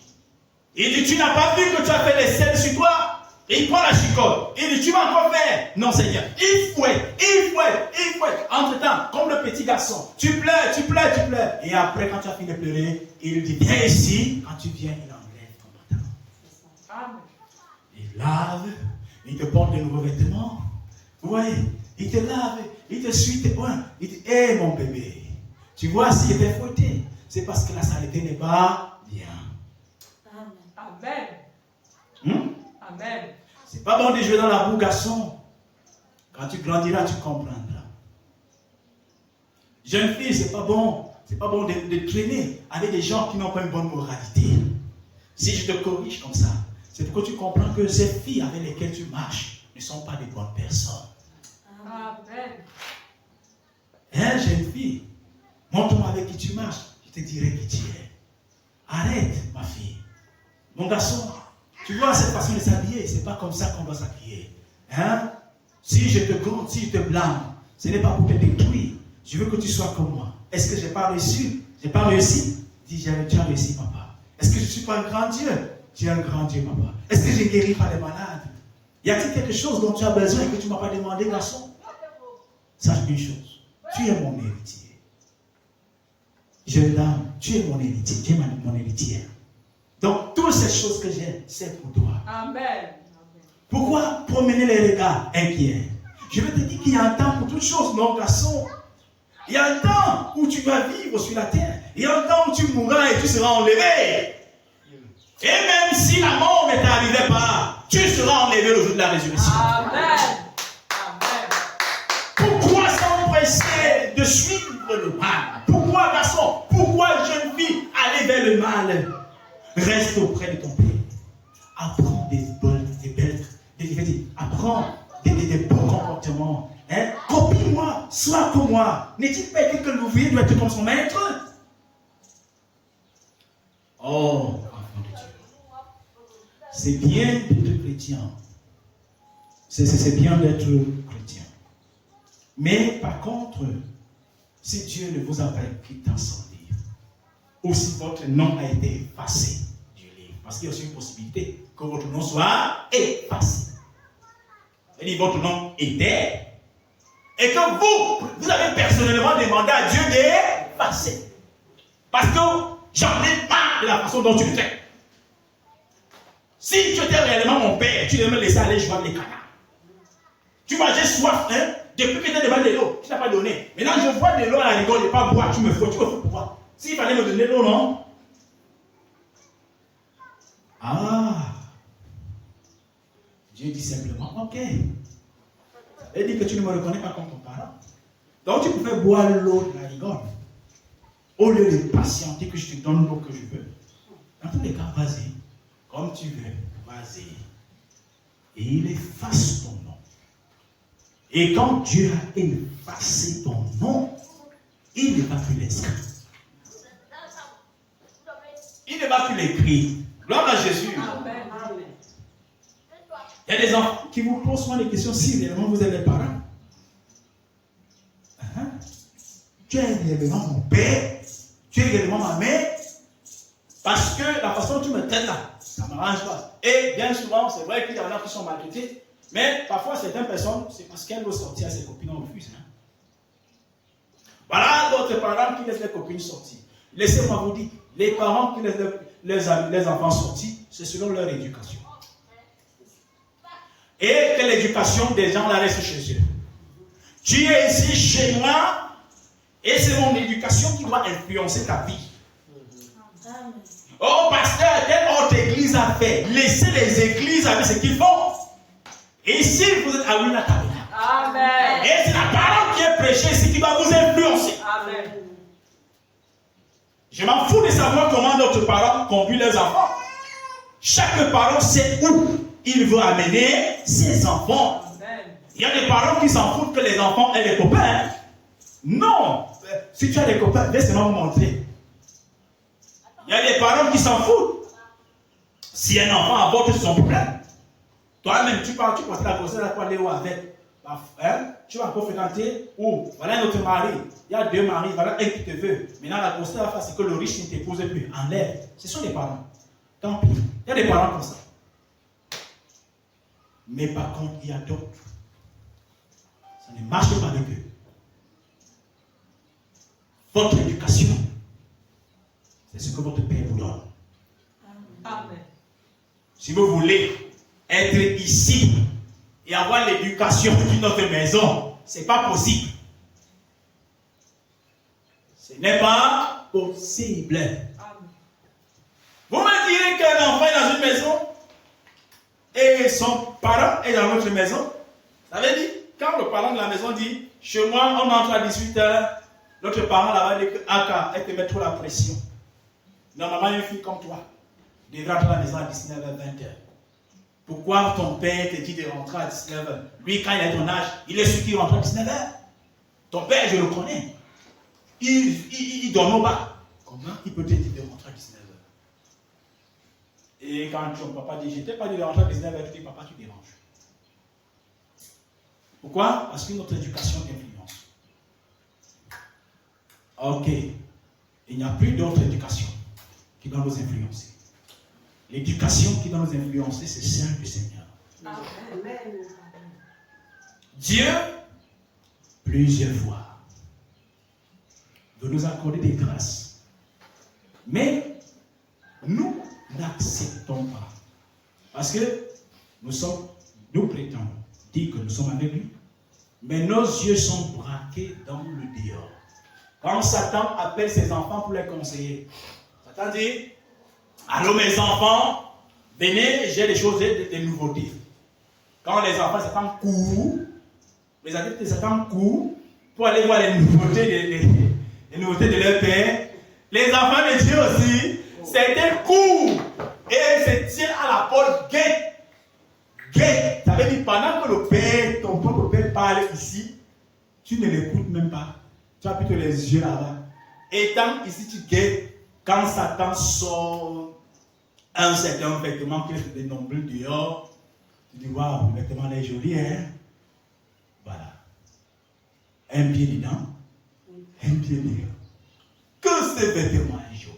Il dit, tu n'as pas vu que tu as fait les scènes sur toi? Et il prend la chicotte. Il dit, tu vas encore faire? Non, Seigneur. Il fouette. Entre-temps, comme le petit garçon, tu pleures. Et après, quand tu as fini de pleurer, il dit, viens ici. Quand tu viens, il enlève ton pantalon. Amen. Il lave. Il te porte de nouveaux vêtements. Vous voyez? Il te lave. Il te suit tes points. Il dit, hé mon bébé. Tu vois, si j'étais fouetté, c'est parce que la saleté n'est pas bien. Amen. Amen. C'est pas bon de jouer dans la boue, garçon. Quand tu grandiras, tu comprendras. Jeune fille, c'est pas bon. C'est pas bon de traîner avec des gens qui n'ont pas une bonne moralité. Si je te corrige comme ça, c'est pour que tu comprends que ces filles avec lesquelles tu marches ne sont pas des bonnes personnes. Amen. Hein, jeune fille, montre-moi avec qui tu marches, je te dirai qui tu es. Arrête, ma fille. Mon garçon, tu vois cette façon de s'habiller, c'est pas comme ça qu'on doit s'habiller. Hein? Si je te compte, si je te blâme, ce n'est pas pour te détruire. Je veux que tu sois comme moi. Est-ce que je n'ai pas réussi? Je n'ai pas réussi? Dis, tu as réussi, papa. Est-ce que je ne suis pas un grand Dieu? Tu es un grand Dieu, papa. Est-ce que je ne guéris pas les malades? Y a-t-il quelque chose dont tu as besoin et que tu ne m'as pas demandé, garçon? Sache une chose. Tu es mon héritier. Jeune dame, tu es mon héritier. Tu es mon héritière. Donc, toutes ces choses que j'ai, c'est pour toi. Amen. Pourquoi promener les regards inquiets? Je vais te dire qu'il y a un temps pour toutes choses, non, garçon. Il y a un temps où tu vas vivre sur la terre. Il y a un temps où tu mourras et tu seras enlevé. Et même si la mort ne t'arrivait pas, tu seras enlevé le jour de la résurrection. Amen. Amen. Pourquoi s'empresser de suivre le mal? Pourquoi, garçon? Pourquoi, jeune fille, aller vers le mal? Reste auprès de ton Père. Apprends apprends des bons comportements. Hein? Copie-moi, sois comme moi. N'est-il pas écrit que l'ouvrier doit être comme son maître? Oh, enfant de Dieu. C'est bien d'être chrétien. C'est bien d'être chrétien. Mais par contre, si Dieu ne vous a pas écrit dans son livre, ou si votre nom a été effacé du livre, parce qu'il y a aussi une possibilité que votre nom soit effacé. C'est-à-dire votre nom était, et que vous avez personnellement demandé à Dieu d'effacer. Parce que j'en ai marre de la façon dont tu le fais. Si tu étais réellement mon père, tu devais me laisser aller jouer avec les canards. Tu vois, j'ai soif, hein? Depuis que tu as demandé de l'eau, tu n'as pas donné. Maintenant, je vois de l'eau à la rigole, je ne pas boire, tu me fous pourquoi? S'il fallait me donner l'eau, non? Ah! Dieu dit simplement, ok. Elle dit que tu ne me reconnais pas comme ton parent. Donc tu peux faire boire l'eau de la rigole. Au lieu de patienter que je te donne l'eau que je veux. Dans tous les cas, vas-y. Comme tu veux, vas-y. Et il efface ton nom. Et quand Dieu a effacé ton nom, il ne va plus l'inscrire. Il ne va plus l'écrire. Gloire à Jésus. Amen. Il y a des enfants qui vous posent souvent des questions si réellement vous êtes les parents. Tu es réellement mon père, tu es réellement ma mère, parce que la façon dont tu me traites là, ça ne m'arrange pas. Et bien souvent, c'est vrai qu'il y en a qui sont maltraités, mais parfois certaines personnes, c'est parce qu'elles veulent sortir à ses copines, on refuse. Voilà d'autres parents qui laissent les copines sortir. Laissez-moi vous dire, les parents qui laissent les enfants sortir, c'est selon leur éducation. Et que l'éducation des gens la reste chez eux. Tu es ici chez moi et c'est mon éducation qui doit influencer ta vie. Oh pasteur, quelle autre église a fait? Laissez les églises avec ce qu'ils font. Et ici vous êtes à Wina Tabernacle. Amen. Et c'est la parole qui est prêchée ici qui va vous influencer. Amen. Je m'en fous de savoir comment d'autres parents conduisent leurs enfants. Chaque parent sait où il veut amener ses enfants. Amen. Il y a des parents qui s'en foutent que les enfants aient des copains. Non. Si tu as des copains, laisse-moi vous montrer. Il y a des parents qui s'en foutent. Si un enfant avorte, c'est son problème. Toi-même, tu passes la grossesse à quoi aller où avec. Tu vas encore fréquenter où? Voilà un autre mari. Il y a deux maris, voilà un qui te veut. Maintenant, la grossesse va faire ce que le riche ne t'épouse plus. Enlève. Ce sont les parents. Tant pis. Il y a des parents comme ça. Mais par contre, il y a d'autres. Ça ne marche pas avec eux. Votre éducation, c'est ce que votre Père vous donne. Amen. Si vous voulez être ici et avoir l'éducation d'une autre maison, ce n'est pas possible. Ce n'est pas possible. Amen. Vous me direz qu'un enfant est dans une maison et son parent est dans l'autre maison. Ça veut dire, quand le parent de la maison dit, chez moi, on entre à 18h, l'autre parent là-bas dit que elle te met trop la pression. Normalement, une fille comme toi devrait entrer à la maison à 19h, 20h. Pourquoi ton père te dit de rentrer à 19h? Lui, quand il a ton âge, il est celui qui rentre à 19h. Ton père, je le connais. Il donne au bas. Comment il peut te dire de rentrer à 19h? Et quand ton papa dit, je ne t'ai pas dit de rentrer à 19h, tu dis, papa, tu déranges. Pourquoi? Parce que notre éducation t'influence. Ok. Il n'y a plus d'autre éducation qui doit nous influencer. L'éducation qui doit nous influencer, c'est celle du Seigneur. Amen. Dieu, plusieurs fois, veut nous accorder des grâces. Mais nous n'acceptons pas. Parce que nous prétendons dire que nous sommes avec lui. Mais nos yeux sont braqués dans le dehors. Quand Satan appelle ses enfants pour les conseiller, Satan dit, allô mes enfants, Venez, j'ai des choses, des nouveautés. Quand les enfants s'attendent court, les adultes s'attendent court pour aller voir les nouveautés, les nouveautés de leur père. Les enfants de Dieu aussi, c'était court. Et ils se tiennent à la porte, guette. Ça veut dire pendant que le père, ton propre père parle ici, tu ne l'écoutes même pas. Tu as plutôt les yeux là-bas. Et tant ici tu guettes, quand Satan sort un certain vêtement qui est dénombré dehors, tu dis waouh, le vêtement est joli, hein? Voilà. Un pied dedans, un pied dehors. Que ce vêtement est joli.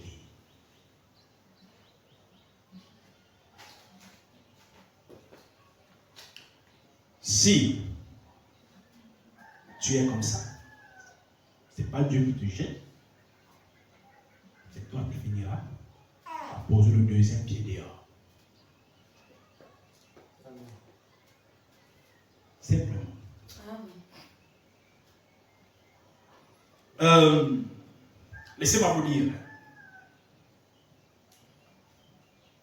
Si tu es comme ça, ce n'est pas Dieu qui te jette, c'est toi qui finiras à poser le deuxième pied dehors. Simplement. Laissez-moi vous dire,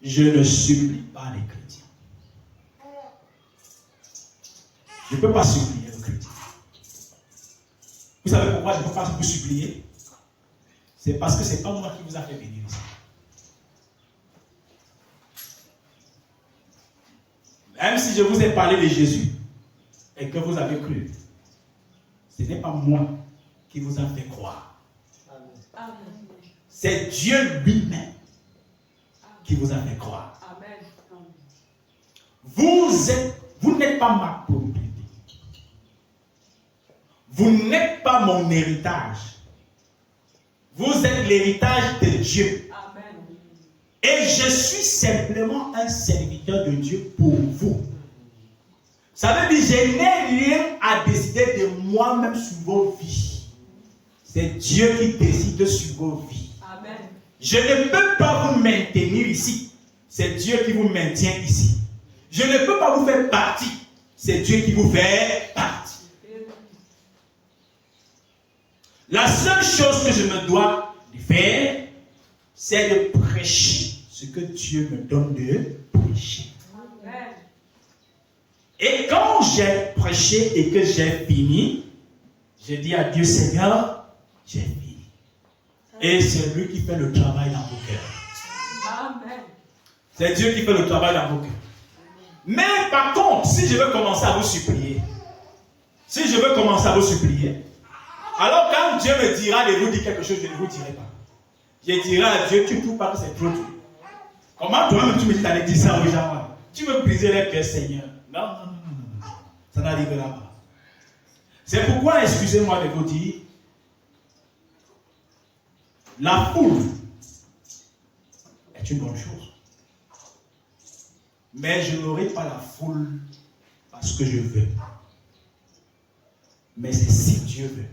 je ne supplie pas les chrétiens. Je ne peux pas supplier le chrétien. Vous savez pourquoi je ne peux pas vous supplier? C'est parce que ce n'est pas moi qui vous a fait venir ici. Même si je vous ai parlé de Jésus et que vous avez cru, ce n'est pas moi qui vous a fait croire. Amen. C'est Dieu lui-même qui vous a fait croire. Amen. Vous n'êtes pas ma propriété. Vous n'êtes pas mon héritage. Vous êtes l'héritage de Dieu. Amen. Et je suis simplement un serviteur de Dieu pour vous. Ça veut dire que je n'ai rien à décider de moi-même sur vos vies. C'est Dieu qui décide sur vos vies. Amen. Je ne peux pas vous maintenir ici. C'est Dieu qui vous maintient ici. Je ne peux pas vous faire partie. C'est Dieu qui vous fait partie. La seule chose que je me dois de faire, c'est de prêcher ce que Dieu me donne de prêcher. Amen. Et quand j'ai prêché et que j'ai fini, je dis à Dieu, Seigneur, j'ai fini. Et c'est lui qui fait le travail dans vos cœurs. Amen. C'est Dieu qui fait le travail dans vos cœurs. Mais par contre, si je veux commencer à vous supplier, alors quand Dieu me dira de vous dire quelque chose, je ne vous dirai pas. Je dirai à Dieu, tu ne trouves pas que c'est trop dur. Comment toi-même tu me dis d'aller dire ça aux gens? Tu veux briser les cœurs, Seigneur? Non. Ça n'arrivera pas. C'est pourquoi, excusez-moi de vous dire, la foule est une bonne chose. Mais je n'aurai pas la foule parce que je veux. Mais c'est si Dieu veut.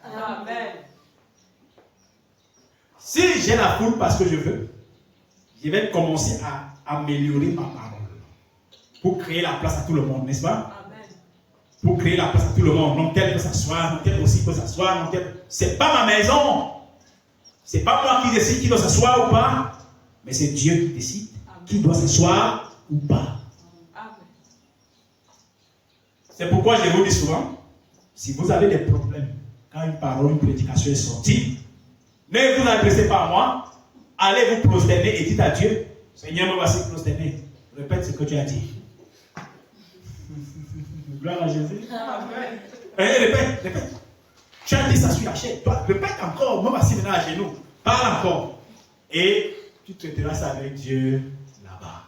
Amen. Si j'ai la foule parce que je veux, je vais commencer à améliorer ma parole. Pour créer la place à tout le monde, n'est-ce pas? Amen. Pour créer la place à tout le monde. Non, tel peut s'asseoir, non, tel aussi peut s'asseoir, non, tel. C'est pas ma maison. C'est pas moi qui décide qui doit s'asseoir ou pas. Mais c'est Dieu qui décide qui doit s'asseoir ou pas. Amen. C'est pourquoi je vous dis souvent, si vous avez des problèmes, quand une parole, une prédication est sortie, ne vous adressez pas à moi, allez vous prosterner et dites à Dieu, Seigneur, me voici prosterné. Répète ce que tu as dit. Gloire à Jésus. Amen. Répète. Tu as dit ça sur la chaise. Toi, répète encore, me voici maintenant à genoux. Parle encore. Et tu traiteras ça avec Dieu là-bas.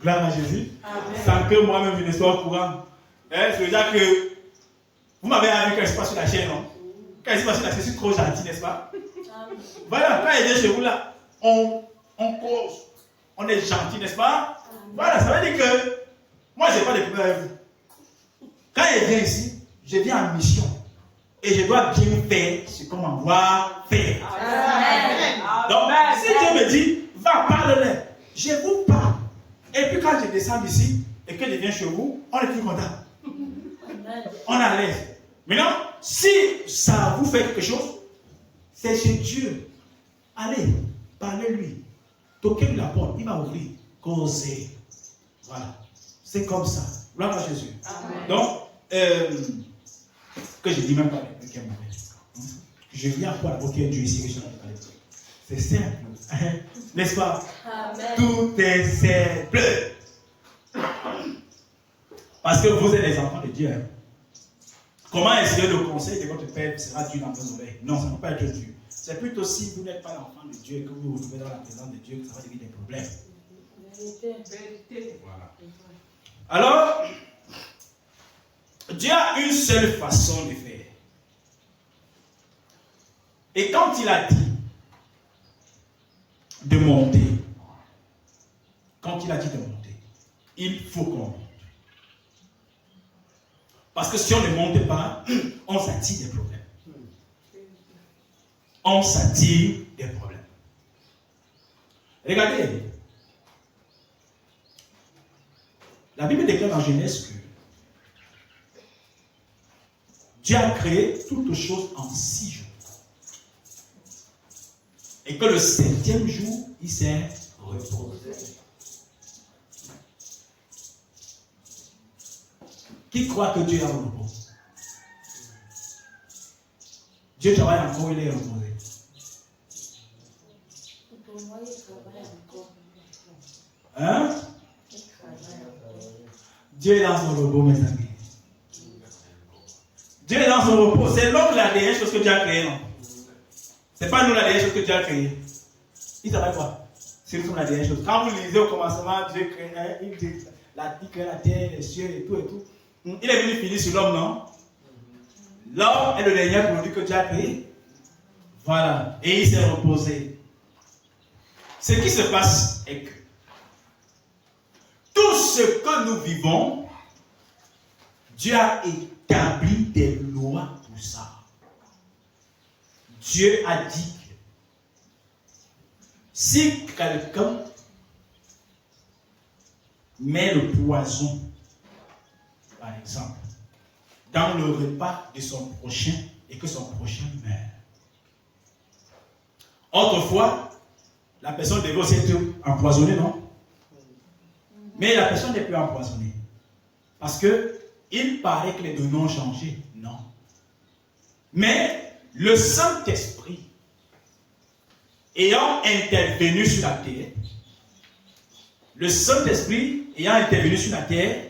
Gloire à Jésus. Amen. Sans que moi-même je ne sois au courant. C'est-à-dire que vous m'avez appris quand je passe sur la chaîne, non? Quand je passe sur la chaîne, je suis trop gentil, n'est-ce pas? Voilà, quand il vient chez vous là, on cause, on est gentil, n'est-ce pas? Voilà, ça veut dire que moi, je n'ai pas de problème avec vous. Quand il vient ici, je viens en mission. Et je dois bien faire ce qu'on m'envoie faire. Amen. Donc, si Dieu me dit, va, parle-leur, je vous parle. Et puis quand je descends ici, et que je viens chez vous, on est plus content. On est à l'aise. Maintenant, si ça vous fait quelque chose, c'est chez Dieu. Allez, parlez-lui. Toquez-lui la porte, il va ouvrir. causer. Voilà. C'est comme ça. Gloire à Jésus. Amen. Donc, que je ne dis même pas qui est mauvais. Je viens pour invoquer Dieu ici que je suis en train de parler. C'est simple. N'est-ce pas? Amen. Tout est simple. Parce que vous êtes les enfants de Dieu. Hein. Comment est-ce que le conseil de votre Père sera Dieu dans vos oreilles? Non, ça ne peut pas être Dieu. C'est plutôt si vous n'êtes pas l'enfant de Dieu et que vous vous retrouvez dans la présence de Dieu que ça va devenir des problèmes. Vérité. Voilà. Alors, Dieu a une seule façon de faire. Et quand il a dit de monter, il faut qu'on monte. Parce que si on ne monte pas, on s'attire des problèmes. On s'attire des problèmes. Regardez. La Bible déclare en Genèse que Dieu a créé toutes choses en 6 jours. Et que le 7e jour, il s'est reposé. Qui croit que Dieu a un repos? Dieu travaille encore, il est reposé. Pour moi, il travaille encore. Hein? Dieu est dans son repos, mes amis. Dieu est dans son repos. C'est l'homme la dernière chose que Dieu a créée, non? C'est pas nous la dernière chose que Dieu a créée. Il travaille quoi? C'est nous la dernière chose. Quand vous lisez au commencement, Dieu crée, il crée la terre, les cieux et tout et tout. Il est venu finir sur l'homme, non? L'homme est le dernier produit que Dieu a créé. Voilà. Et il s'est reposé. Ce qui se passe est que tout ce que nous vivons, Dieu a établi des lois pour ça. Dieu a dit que si quelqu'un met le poison, par exemple, dans le repas de son prochain et que son prochain meurt. Autrefois, la personne devait aussi être empoisonnée, non? Mais la personne n'est plus empoisonnée. Parce que il paraît que les données ont changé. Non. Mais le Saint-Esprit ayant intervenu sur la terre, le Saint-Esprit ayant intervenu sur la terre,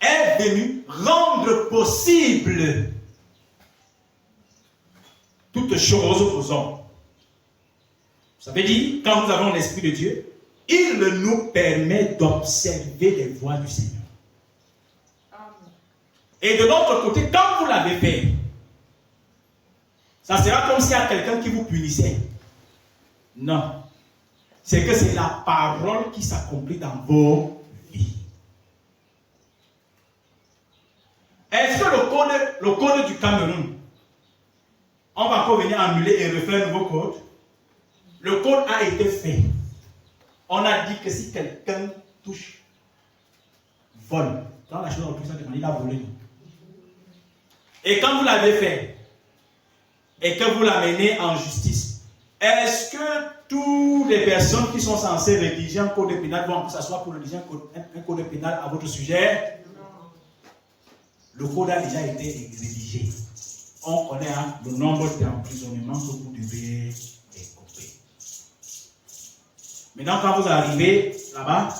est venu rendre possible toutes choses aux hommes. Ça veut dire, quand nous avons l'Esprit de Dieu, il nous permet d'observer les voies du Seigneur. Et de l'autre côté, quand vous l'avez fait, ça sera comme s'il y a quelqu'un qui vous punissait. Non. C'est que c'est la parole qui s'accomplit dans vos vies. Est-ce que le code du Cameroun, on va encore venir annuler et refaire un nouveau code? Le code a été fait. On a dit que si quelqu'un touche, vole, quand la chose a touché, il a volé. Et quand vous l'avez fait, et que vous l'amenez en justice, est-ce que toutes les personnes qui sont censées rédiger un code pénal vont s'asseoir pour rédiger un code pénal à votre sujet? Le code a déjà été rédigé. On connaît le nombre d'emprisonnements que vous devez écoper. Maintenant, quand vous arrivez là-bas,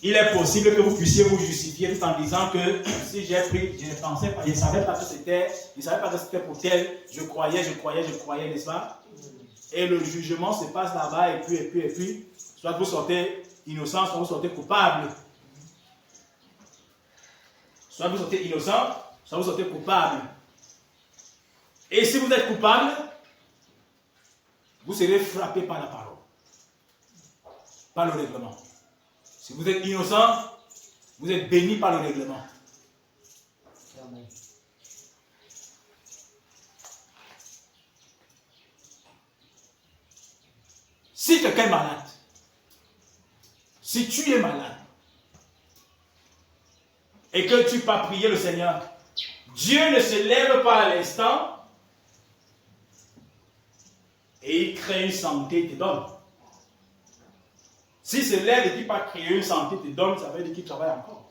il est possible que vous puissiez vous justifier tout en disant que si j'ai pris, je ne pensais pas, je ne savais pas que c'était pour tel, je croyais, n'est-ce pas? Et le jugement se passe là-bas, et puis, soit vous sortez innocent, soit vous sortez coupable. Soit vous sortez innocent, soit vous sortez coupable. Et si vous êtes coupable, vous serez frappé par la parole, par le règlement. Si vous êtes innocent, vous êtes béni par le règlement. Amen. Si quelqu'un est malade, si tu es malade, et que tu vas prier le Seigneur, Dieu ne se lève pas à l'instant et il crée une santé, il te donne. Si c'est l'aide et qui pas créer une santé, te donne, ça veut dire qu'il travaille encore.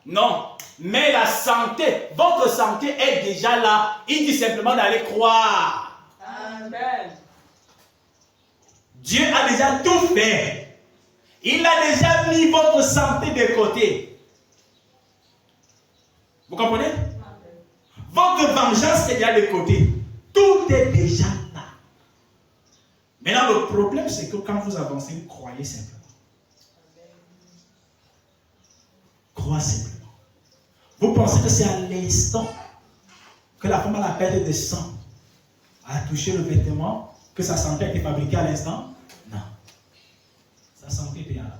Non. Mais la santé, votre santé est déjà là. Il dit simplement d'aller croire. Amen. Dieu a déjà tout fait. Il a déjà mis votre santé de côté. Vous comprenez? Votre vengeance est déjà de côté. Tout est déjà là. Maintenant, le problème, c'est que quand vous avancez, vous croyez simplement. Croyez simplement. Vous pensez que c'est à l'instant que la femme a la perte de sang, a touché le vêtement, que sa santé a été fabriquée à l'instant? Non. Sa santé était là.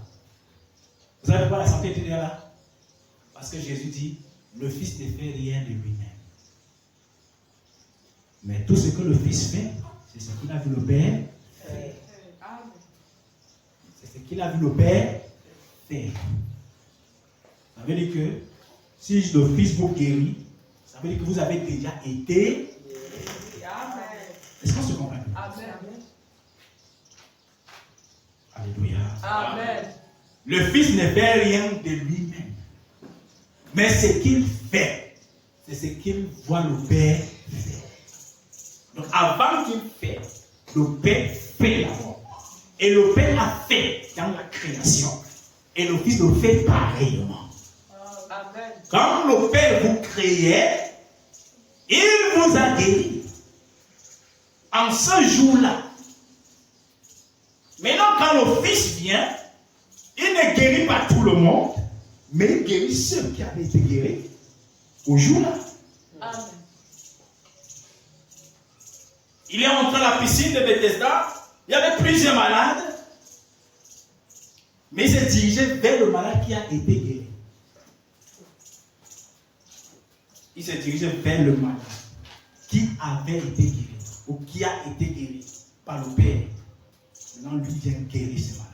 Vous savez pourquoi la santé était là? Parce que Jésus dit, le Fils ne fait rien de lui-même. Mais tout ce que le Fils fait, c'est ce qu'il a vu le Père faire. C'est ce qu'il a vu le Père faire. Ça veut dire que si le Fils vous guérit, ça veut dire que vous avez déjà été. Amen. Est-ce qu'on se comprend? Amen. Alléluia. Amen. Le Fils ne fait rien de lui-même. Mais ce qu'il fait, c'est ce qu'il voit le Père faire. Donc avant qu'il fait, le Père fait d'abord. Et le Père a fait dans la création. Et le Fils le fait pareillement. Amen. Quand le Père vous créait, il vous a guéri. En ce jour-là. Maintenant, quand le Fils vient, il ne guérit pas tout le monde, mais il guérit ceux qui avaient été guéris au jour-là. Amen. Il est entré à la piscine de Bethesda, il y avait plusieurs malades, mais il s'est dirigé vers le malade qui a été guéri. Il s'est dirigé vers le malade qui avait été guéri, ou qui a été guéri par le Père. Maintenant, lui vient guérir ce malade.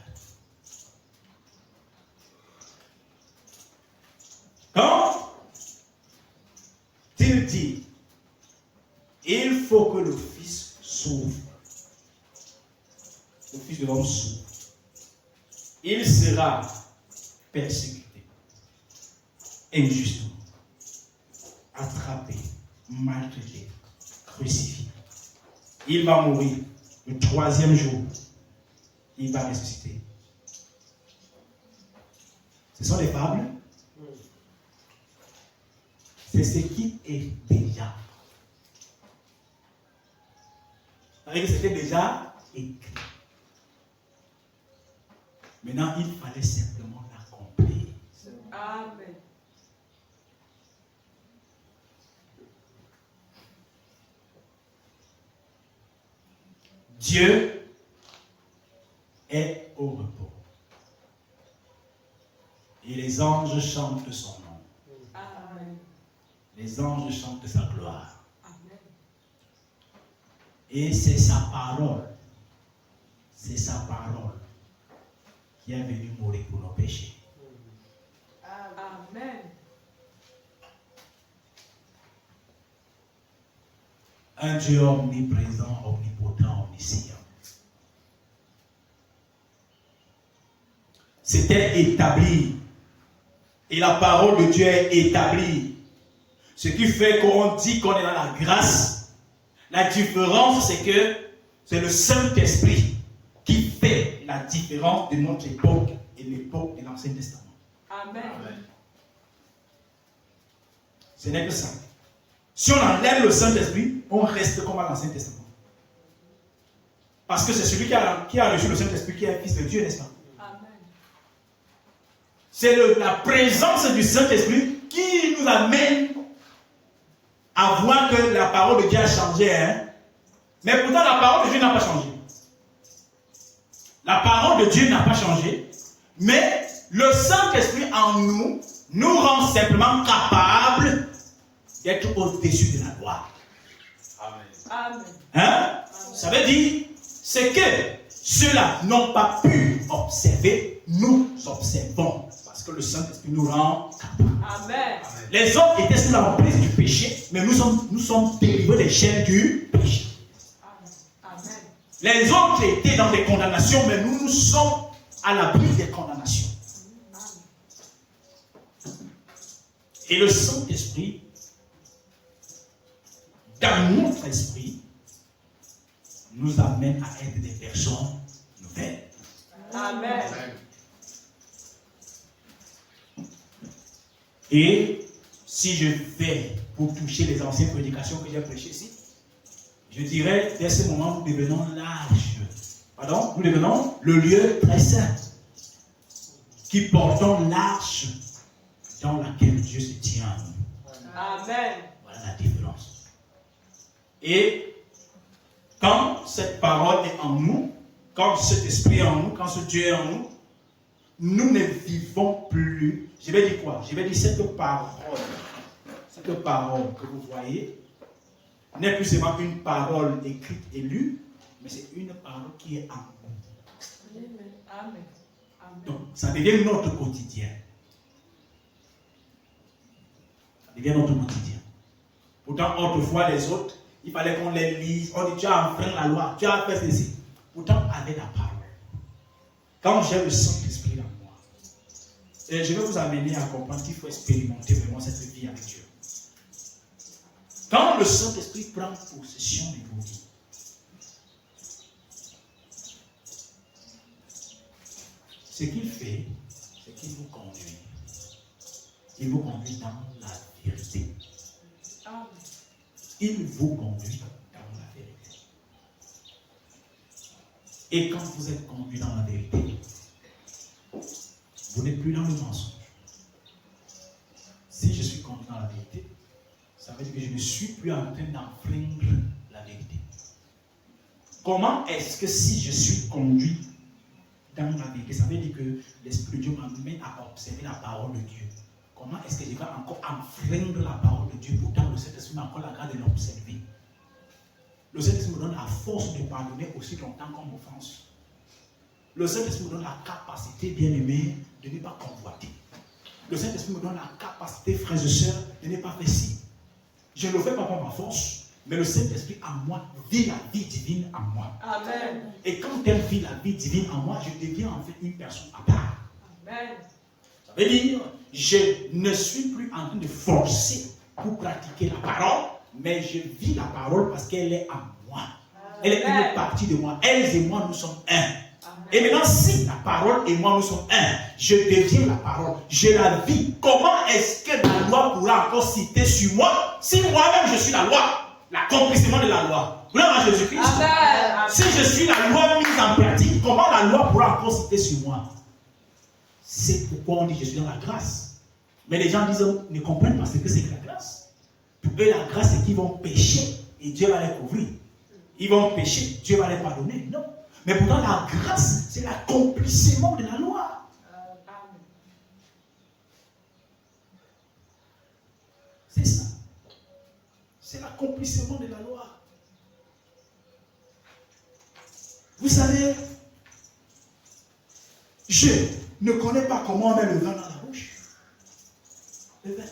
Quand il dit, il faut que le Fils s'ouvre, le Fils de l'homme s'ouvre, il sera persécuté, injustement, attrapé, maltraité, crucifié. Il va mourir. Le 3e jour, il va ressusciter. Ce sont des fables. C'est ce qui est déjà. C'était déjà écrit. Maintenant, il fallait simplement l'accomplir. Amen. Dieu est au repos. Et les anges chantent son nom. Amen. Les anges chantent sa gloire. Amen. Et c'est sa parole. C'est sa parole qui est venue mourir pour nos péchés. Amen. Un Dieu omniprésent, omnipotent, omniscient. C'était établi. Et la parole de Dieu est établie. Ce qui fait qu'on dit qu'on est dans la grâce. La différence, c'est que c'est le Saint-Esprit qui fait la différence de notre époque et l'époque de l'Ancien Testament. Amen. Ce n'est que ça. Si on enlève le Saint-Esprit, on reste comme à l'Ancien Testament. Parce que c'est celui qui a reçu le Saint-Esprit qui est fils de Dieu, n'est-ce pas? Amen. C'est la présence du Saint-Esprit qui nous amène à voir que la parole de Dieu a changé. Hein? Mais pourtant, la parole de Dieu n'a pas changé. La parole de Dieu n'a pas changé. Mais le Saint-Esprit en nous nous rend simplement capables d'être au-dessus de la loi. Amen. Hein? Ça veut dire, c'est que ceux-là n'ont pas pu observer, nous observons. Parce que le Saint-Esprit nous rend capables. Amen. Les autres étaient sous l'emprise du péché, mais nous sommes délivrés des chaînes du péché. Amen. Les autres étaient dans des condamnations, mais nous sommes à l'abri des condamnations. Et le Saint-Esprit, dans notre esprit, nous amène à être des personnes nouvelles. Amen. Et si je vais pour toucher les anciennes prédications que j'ai prêchées ici, je dirais, dès ce moment, nous devenons large. Pardon, nous devenons le lieu très saint, qui portons l'arche dans laquelle Dieu se tient à nous. Amen. Voilà la différence. Et quand cette parole est en nous, quand cet esprit est en nous, quand ce Dieu est en nous, nous ne vivons plus. Je vais dire quoi? Je vais dire cette parole que vous voyez n'est plus seulement une parole écrite et lue, mais c'est une parole qui est en nous. Amen. Donc, ça devient notre quotidien. Ça devient notre quotidien. Pourtant, autrefois, les autres, il fallait qu'on les lise. On dit, tu as enfreint la loi, tu as fait ceci. Pourtant, avec la parole. Quand j'ai le Saint-Esprit en moi, et je vais vous amener à comprendre qu'il faut expérimenter vraiment cette vie avec Dieu. Quand le Saint-Esprit prend possession de vos vies, ce qu'il fait, c'est qu'il vous conduit. Il vous conduit dans la vérité. Amen. Il vous conduit dans la vérité. Et quand vous êtes conduit dans la vérité, vous n'êtes plus dans le mensonge. Si je suis conduit dans la vérité, ça veut dire que je ne suis plus en train d'enfreindre la vérité. Comment est-ce que si je suis conduit dans la vérité, ça veut dire que l'Esprit de Dieu m'amène à observer la parole de Dieu. Comment est-ce que je vais encore enfreindre la parole de Dieu? Pourtant, le Saint-Esprit m'a encore la grâce de l'observer. Le Saint-Esprit me donne la force de pardonner aussi longtemps qu'on m'offense. Le Saint-Esprit me donne la capacité, bien aimé, de ne pas convoiter. Le Saint-Esprit me donne la capacité, frères et sœurs, de ne pas faire ci. Je ne le fais pas par ma force, mais le Saint-Esprit en moi vit la vie divine en moi. Amen. Et quand elle vit la vie divine en moi, je deviens en fait une personne à part. Amen. Ça veut dire, je ne suis plus en train de forcer pour pratiquer la parole, mais je vis la parole parce qu'elle est en moi. Elle est une partie de moi. Elle et moi, nous sommes un. Et maintenant, si la parole et moi, nous sommes un, je deviens la parole, je la vis. Comment est-ce que la loi pourra encore citer sur moi si moi-même je suis la loi, l'accomplissement de la loi? Gloire à Jésus-Christ. Si je suis la loi mise en pratique, comment la loi pourra encore citer sur moi? C'est pourquoi on dit que je suis dans la grâce. Mais les gens disent, ne comprennent pas ce que c'est que la grâce. Pour eux, la grâce, c'est qu'ils vont pécher et Dieu va les couvrir. Ils vont pécher, Dieu va les pardonner. Non. Mais pourtant, la grâce, c'est l'accomplissement de la loi. C'est ça. C'est l'accomplissement de la loi. Vous savez, je ne connais pas comment on met le vin dans la bouche. Le vin.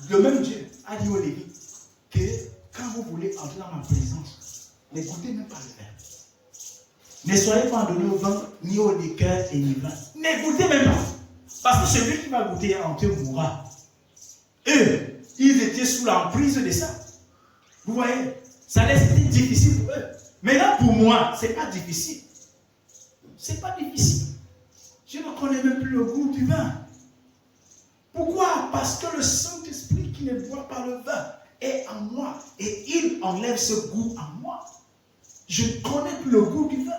Le même Dieu a dit au Lévi que quand vous voulez entrer dans ma présence, ne goûtez même pas le vin. Ne soyez pas donnés au vin, ni au liqueur et ni au vin. Ne goûtez même pas. Parce que celui qui va goûter en Dieu mourra. Eux, ils étaient sous l'emprise de ça. Vous voyez, ça laisse été difficile pour eux. Mais là, pour moi, ce n'est pas difficile. Ce n'est pas difficile. Je ne connais même plus le goût du vin. Pourquoi? Parce que le Saint-Esprit qui ne boit pas le vin est en moi. Et il enlève ce goût en moi. Je ne connais plus le goût du vin.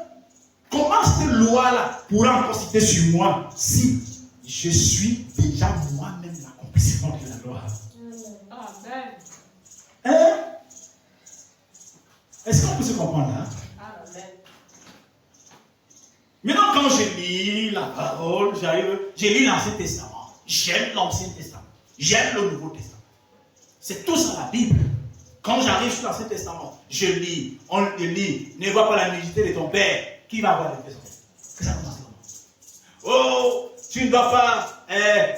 Comment cette loi-là pourra encore citer sur moi si je suis déjà moi-même l'accomplissement de la loi? Amen. Hein? Est-ce qu'on peut se comprendre là? Amen. Maintenant, quand je lis la parole, je lis l'Ancien Testament. J'aime l'Ancien Testament. J'aime le Nouveau Testament. C'est tout ça la Bible. Quand j'arrive sur l'Ancien Testament, je lis, on le lit, ne vois pas la nudité de ton père. Qui va avoir le testament? Que ça commence comment? Oh, tu ne dois pas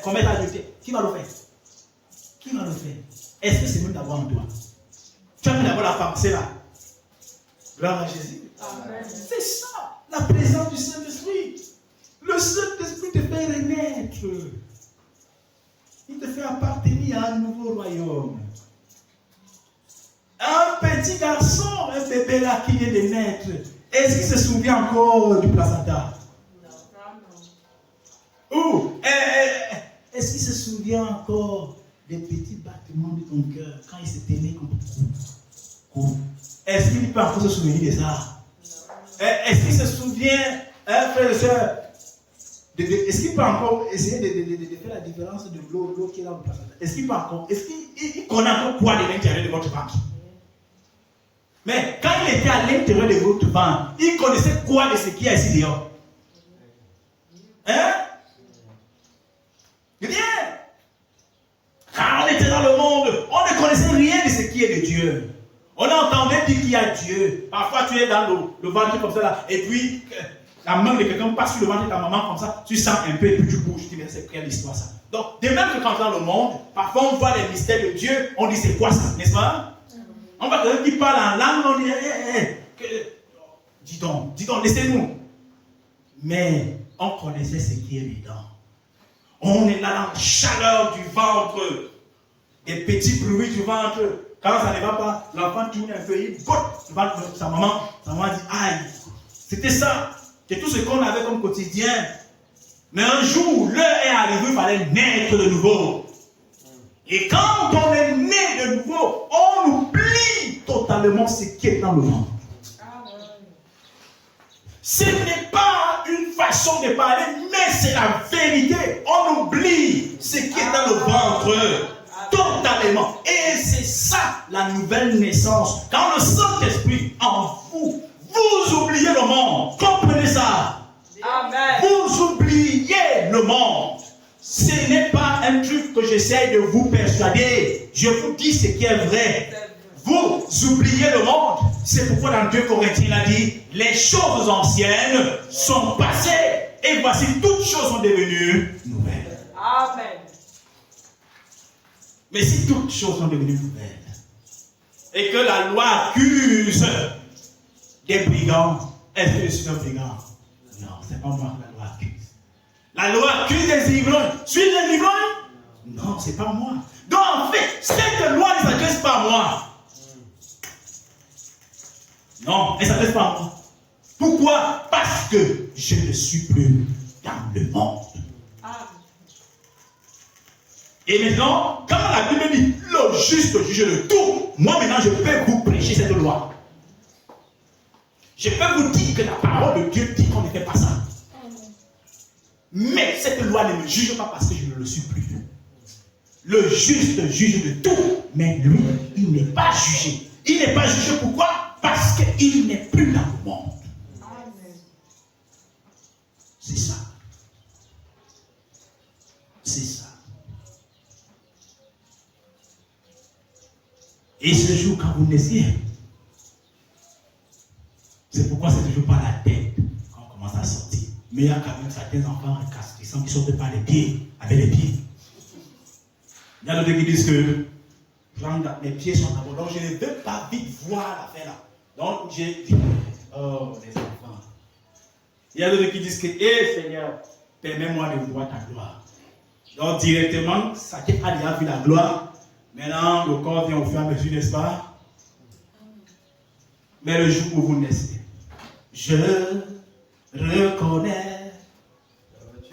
commettre l'adultère. Qui va le faire? Qui va le faire? Est-ce que c'est même d'avoir en toi? Tu as pu d'avoir la femme, c'est là. Gloire à Jésus. Amen. C'est ça, la présence du Saint-Esprit. Le Saint-Esprit te fait renaître. Il te fait appartenir à un nouveau royaume. Un petit garçon, un bébé là qui vient de naître, est-ce qu'il se souvient encore du placenta? Ou est-ce qu'il se souvient encore des petits battements de ton cœur quand il se tenait comme coup? Est-ce qu'il peut encore se souvenir de ça? Est-ce qu'il se souvient, frère et soeur, est-ce qu'il peut encore essayer de faire la différence de l'eau qui est dans le placenta? Est-ce qu'il peut encore, est-ce qu'il connaît encore quoi de l'intérieur de votre ventre? Mais quand il était à l'intérieur de votre ventre, il connaissait quoi de ce qui est ici dehors? Hein? Rien. Quand on était dans le monde, on ne connaissait rien de ce qui est de Dieu. On entendait dire qu'il y a Dieu. Parfois, tu es dans le ventre comme ça, là, et puis la main de quelqu'un passe sur le ventre de ta maman comme ça, tu sens un peu, et puis tu bouges. Tu dis, c'est quelle histoire ça? Donc, de même que quand on est dans le monde, parfois on voit les mystères de Dieu, on dit, c'est quoi ça? N'est-ce pas? On va quelqu'un qui parle en langue, on dit, dis donc, laissez-nous. Mais on connaissait ce qui est dedans. On est là dans la chaleur du ventre, des petits bruits du ventre. Quand ça ne va pas, l'enfant tourne un peu, il botte le ventre de sa maman. Sa maman dit, aïe. C'était ça. C'est tout ce qu'on avait comme quotidien. Mais un jour, l'heure est arrivée, il fallait naître de nouveau. Et quand on est né de nouveau, on oublie totalement ce qui est dans le ventre. Ce n'est pas une façon de parler, mais c'est la vérité. On oublie ce qui est dans le ventre. Totalement. Et c'est ça la nouvelle naissance. Quand le Saint-Esprit en vous, vous oubliez le monde. Comprenez ça. Amen. Vous oubliez le monde. Ce n'est pas un truc que j'essaie de vous persuader. Je vous dis ce qui est vrai. Vous oubliez le monde. C'est pourquoi dans 2 Corinthiens, il a dit, les choses anciennes sont passées. Et voici, toutes choses sont devenues nouvelles. Amen. Mais si toutes choses sont devenues nouvelles, et que la loi accuse des brigands, est-ce que je suis un brigand? Non, c'est pas moi que la loi accuse. La loi accuse des ivrognes. Suis-je un ivrogne? Non, c'est pas moi. Donc en fait, cette loi ne s'adresse pas à moi. Non, elle ne s'adresse pas à moi. Pourquoi? Parce que je ne suis plus dans le monde. Et maintenant, quand la Bible dit le juste juge de tout, moi maintenant je peux vous prêcher cette loi. Je peux vous dire que la parole de Dieu dit qu'on ne fait pas ça. Mais cette loi ne me juge pas parce que je ne le suis plus. Le juste juge de tout, mais lui, il n'est pas jugé. Il n'est pas jugé pourquoi? Parce qu'il n'est plus dans le monde. C'est ça. C'est ça. Et ce jour, quand vous naissez, c'est pourquoi c'est toujours par la tête quand on commence à sortir. Mais il y a quand même certains enfants qui ne sortent pas les pieds, avec les pieds. Il y a d'autres qui disent que mes pieds sont d'abord. Donc je ne veux pas vite voir l'affaire là. Donc j'ai dit, oh les enfants. Il y a d'autres qui disent que, Seigneur, permets-moi de voir ta gloire. Donc directement, ça qui a déjà vu la gloire. Maintenant, le corps vient au fur et à mesure, n'est-ce pas? Mais le jour où vous naissez, je reconnais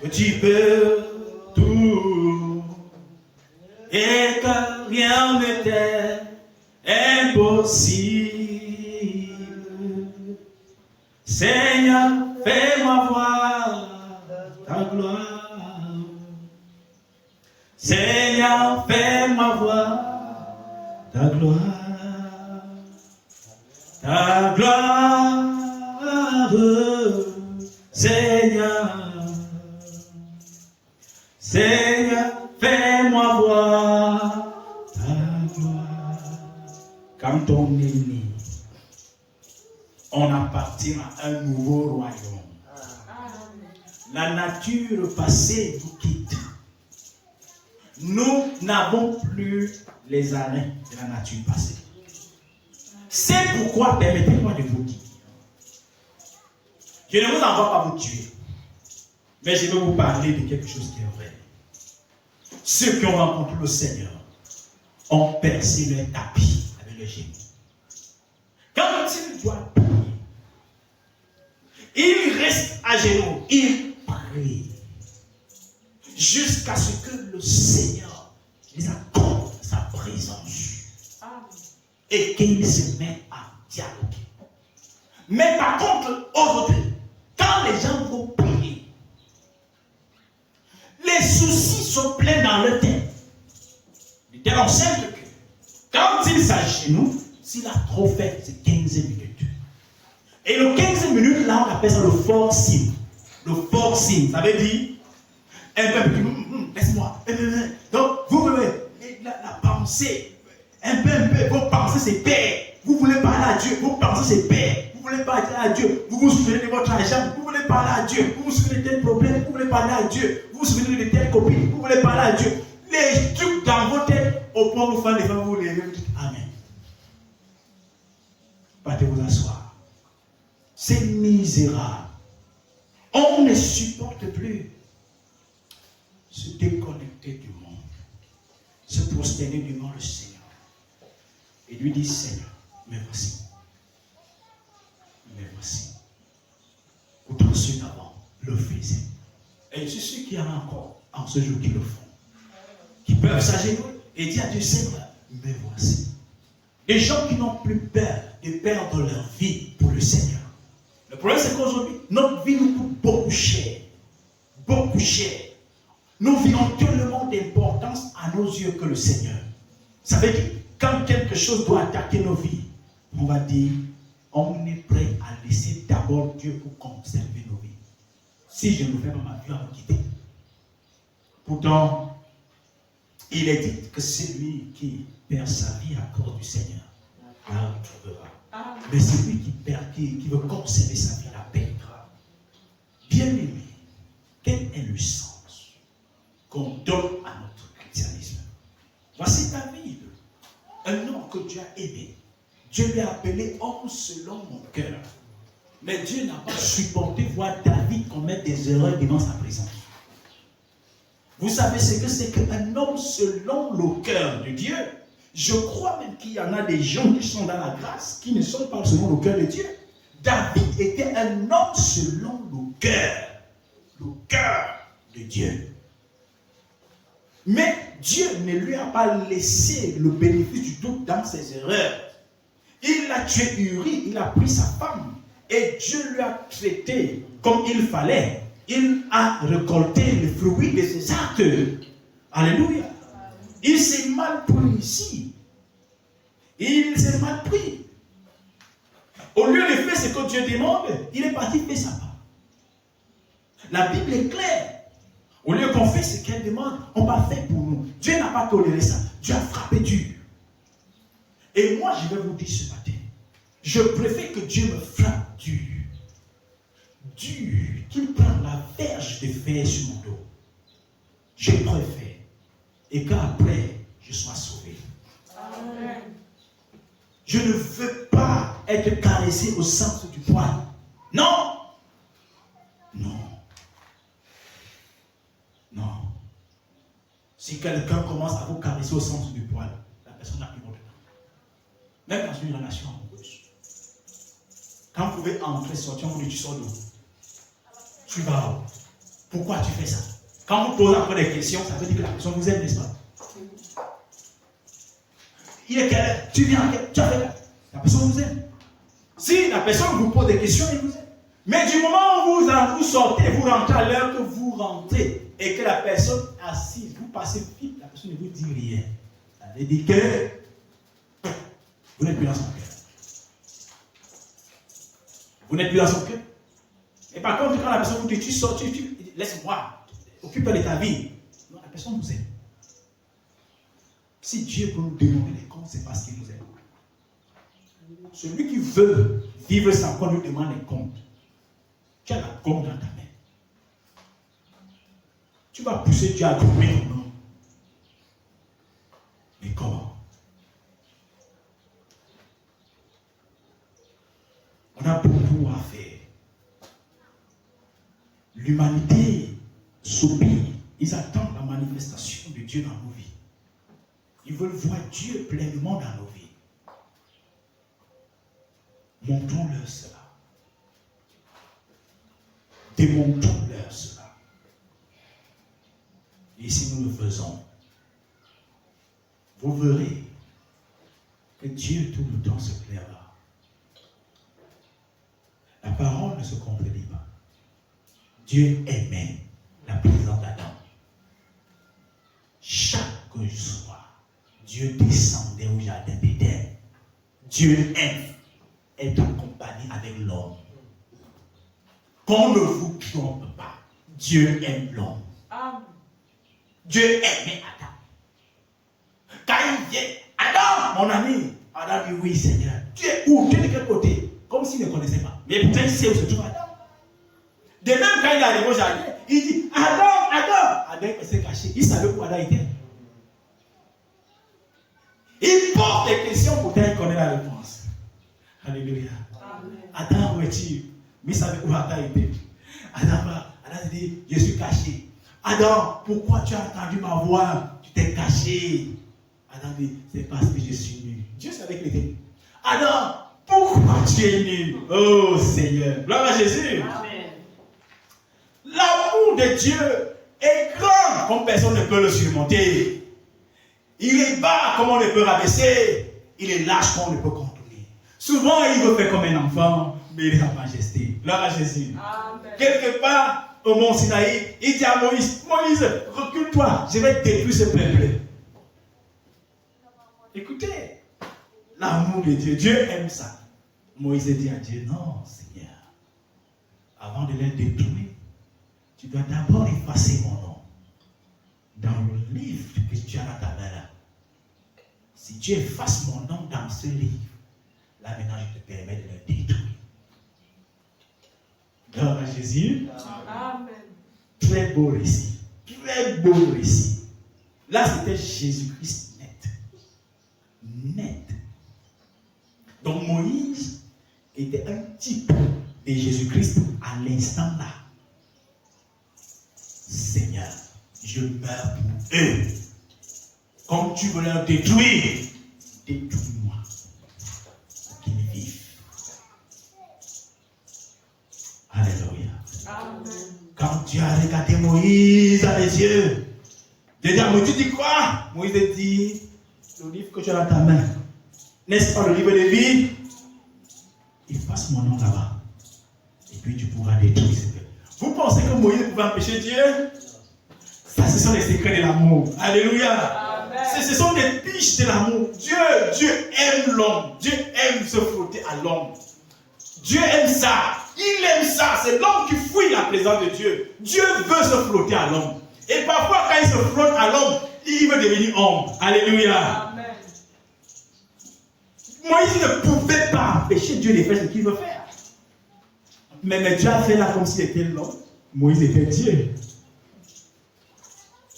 que tu peux tout et que rien ne t'est impossible. Seigneur, fais-moi voir ta gloire. Seigneur, fais-moi voir ta gloire. Ta gloire, Seigneur. Seigneur, fais-moi voir ta gloire. Quand on est né, on appartient à un nouveau royaume. La nature passée nous quitte. Nous n'avons plus les arrêts de la nature passée. C'est pourquoi, permettez-moi de vous dire, je ne vous envoie pas vous tuer, mais je vais vous parler de quelque chose qui est vrai. Ceux qui ont rencontré le Seigneur ont percé leur tapis avec le génie. Quand il doit prier, il reste à genoux, il prie jusqu'à ce que le Seigneur les accorde sa présence et qu'il se met à dialoguer. Mais par contre, aujourd'hui, quand les gens vont prier, les soucis sont pleins dans leur tête. De telle enseigne que quand il s'agenouille, s'il a trop fait, c'est 15 minutes. Et le 15 minutes, là, on appelle ça le forcing. Le forcing, ça veut dire un peu, laisse-moi. Donc, vous voulez la pensée, un peu, vos pensées, c'est paix. Vous voulez parler à Dieu, vos pensées, c'est paix. Vous voulez parler à Dieu, vous vous souvenez de votre argent, vous voulez parler à Dieu, vous vous souvenez de tel problème, vous voulez parler à Dieu, vous vous souvenez de telle copine, vous voulez parler à Dieu. Les trucs dans vos têtes, au point où vous faites les femmes, vous les levez, vous dites Amen. Partez vous asseoir. C'est misérable. On ne supporte plus se déconnecter du monde, se prosterner devant le Seigneur et lui dire Seigneur, mais voici. Mais voici. Pourtant ceux d'avant le faisaient. Et je suis sûr qu'il y en a encore en ce jour qui le font. Qui peuvent s'agenouiller et dire à Dieu Seigneur, mais voici. Des gens qui n'ont plus peur de perdre leur vie pour le Seigneur. Le problème c'est qu'aujourd'hui, notre vie nous coûte beaucoup cher. Beaucoup cher. Nous vivons tellement d'importance à nos yeux que le Seigneur. Ça veut dire, quand quelque chose doit attaquer nos vies, on va dire, on est prêt à laisser d'abord Dieu pour conserver nos vies. Si je ne fais pas ma vie, on va me quitter. Pourtant, il est dit que celui qui perd sa vie à cause du Seigneur la retrouvera. Mais celui qui veut conserver sa vie la perdra. Bien-aimé, quel est le sens qu'on donne à notre christianisme? Voici David, un homme que Dieu a aimé. Dieu lui a appelé homme selon mon cœur. Mais Dieu n'a pas supporté voir David commettre des erreurs devant sa présence. Vous savez ce que c'est qu'un homme selon le cœur de Dieu? Je crois même qu'il y en a des gens qui sont dans la grâce, qui ne sont pas selon le cœur de Dieu. David était un homme selon le cœur de Dieu. Mais Dieu ne lui a pas laissé le bénéfice du doute dans ses erreurs. Il a tué Uri, il a pris sa femme, et Dieu lui a traité comme il fallait. Il a récolté le fruit de ses actes. Alléluia. Il s'est mal pris ici. Il s'est mal pris. Au lieu de faire ce que Dieu demande, il est parti faire sa part. La Bible est claire. Au lieu qu'on fait ce qu'elle demande, on va faire pour nous. Dieu n'a pas toléré ça. Dieu a frappé dur. Et moi, je vais vous dire ce matin, je préfère que Dieu me frappe dur. Dur, qu'il prenne la verge de fer sur mon dos. Je préfère. Et qu'après, je sois sauvé. Amen. Je ne veux pas être caressé au centre du poil. Non. Non. Non. Si quelqu'un commence à vous caresser au centre du poil, la personne n'a plus votre temps. Même dans une relation amoureuse. Quand vous pouvez entrer, sortir, on vous dit tu sors d'où? Tu vas où? Pourquoi tu fais ça? Quand vous posez encore des questions, ça veut dire que la personne vous aime, n'est-ce pas? Il est quelle heure? Tu viens à quelle? Tu as fait quoi? La personne vous aime. Si la personne vous pose des questions, elle vous aime. Mais du moment où vous sortez, vous rentrez à l'heure que vous rentrez et que la personne assise, vous passez vite, la personne ne vous dit rien. Ça veut dire que vous n'êtes plus dans son cœur. Vous n'êtes plus dans son cœur. Et par contre, quand la personne vous dit tu sors, laisse-moi, occupe-toi de ta vie. Non, la personne vous aime. Si Dieu peut nous demander les comptes, c'est parce qu'il nous aime. Celui qui veut vivre sans qu'on lui demande les comptes, tu as la gomme dans ta main. Tu vas pousser Dieu à trouver ton nom. Mais comment? On a beaucoup à faire. L'humanité s'oublie. Ils attendent la manifestation de Dieu dans nos vies. Ils veulent voir Dieu pleinement dans nos vies. Montrons-leur cela. Démontrons-leur cela. Et si nous le faisons, vous verrez que Dieu tout le temps se plaira. La parole ne se contredit pas. Dieu aimait la présence d'Adam. Chaque soir, Dieu descendait au jardin d'Éden. Dieu aime être accompagné avec l'homme. Qu'on ne vous trompe pas. Dieu aime l'homme. Dieu aimait Adam. Quand il vient, Adam, mon ami, Adam dit oui Seigneur. Tu es où? Tu es de quel côté? Comme s'il ne connaissait pas. Mais pourtant il sait où se trouve Adam. De même quand il arrive au jardin, il dit Adam, Adam. Adam s'est caché. Il savait où Adam était. Il pose des questions, pourtant il connaît la réponse. Alléluia. Adam, où es-tu? Mais il savait où Adam était. Adam dit, je suis caché. Adam, pourquoi tu as entendu ma voix? Tu t'es caché. Adam dit, c'est parce que je suis nu. Dieu savait qu'il était nu. Adam, pourquoi tu es nu? Oh Seigneur. Gloire à Jésus. Amen. L'amour de Dieu est grand comme personne ne peut le surmonter. Il est bas comme on ne peut rabaisser. Il est large comme on ne peut contrôler. Souvent, il veut faire comme un enfant, mais il est en majesté. Gloire à Jésus. Amen. Quelque part, au mont Sinaï, il dit à Moïse, Moïse, recule-toi, je vais détruire ce peuple. Écoutez, l'amour de Dieu, Dieu aime ça. Moïse dit à Dieu, non, Seigneur, avant de les détruire, tu dois d'abord effacer mon nom dans le livre que tu as dans ta main là. Si tu effaces mon nom dans ce livre, là maintenant je te permets de le détruire. Gloire à Jésus. Amen. Très beau récit. Très beau récit. Là c'était Jésus-Christ net. Net. Donc Moïse était un type de Jésus-Christ à l'instant là. Seigneur, je meurs pour eux. Comme tu veux leur détruire, détruis-moi pour qu'ils vivent. Alléluia. Amen. Quand tu as regardé Moïse dans les yeux, Dieu dit à Moïse, tu dis quoi? Moïse dit, le livre que tu as dans ta main, n'est-ce pas le livre de vie? Efface mon nom là-bas. Et puis tu pourras détruire ce peuple. Vous pensez que Moïse pouvait empêcher Dieu? Ça, ce sont les secrets de l'amour. Alléluia. Ce sont des piches de l'amour. Dieu aime l'homme. Dieu aime se frotter à l'homme. Dieu aime ça. Il aime ça. C'est l'homme qui fuit la présence de Dieu. Dieu veut se frotter à l'homme. Et parfois, quand il se frotte à l'homme, il veut devenir homme. Alléluia. Amen. Moïse ne pouvait pas empêcher Dieu de faire ce qu'il veut faire. Mais Dieu a fait là comme s'il était l'homme. Moïse était Dieu.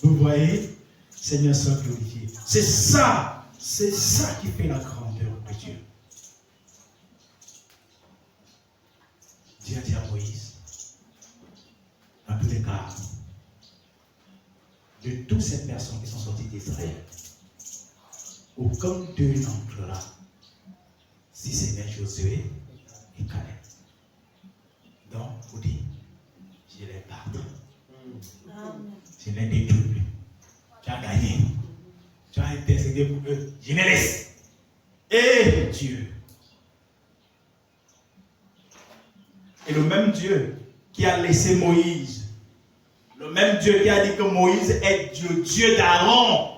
Vous voyez, Seigneur soit glorifié. C'est ça qui fait la grandeur de Dieu. Dieu a dit à Moïse, dans tous les cas, de toutes ces personnes qui sont sorties d'Israël, aucun d'eux n'entrera, si ce n'est Josué et Caleb. Donc, vous dites, je les pardonne. Je les détruis. Tu as gagné. Tu as intercédé pour eux. Je les laisse. Et Dieu. Et le même Dieu qui a laissé Moïse, le même Dieu qui a dit que Moïse est le Dieu d'Aaron.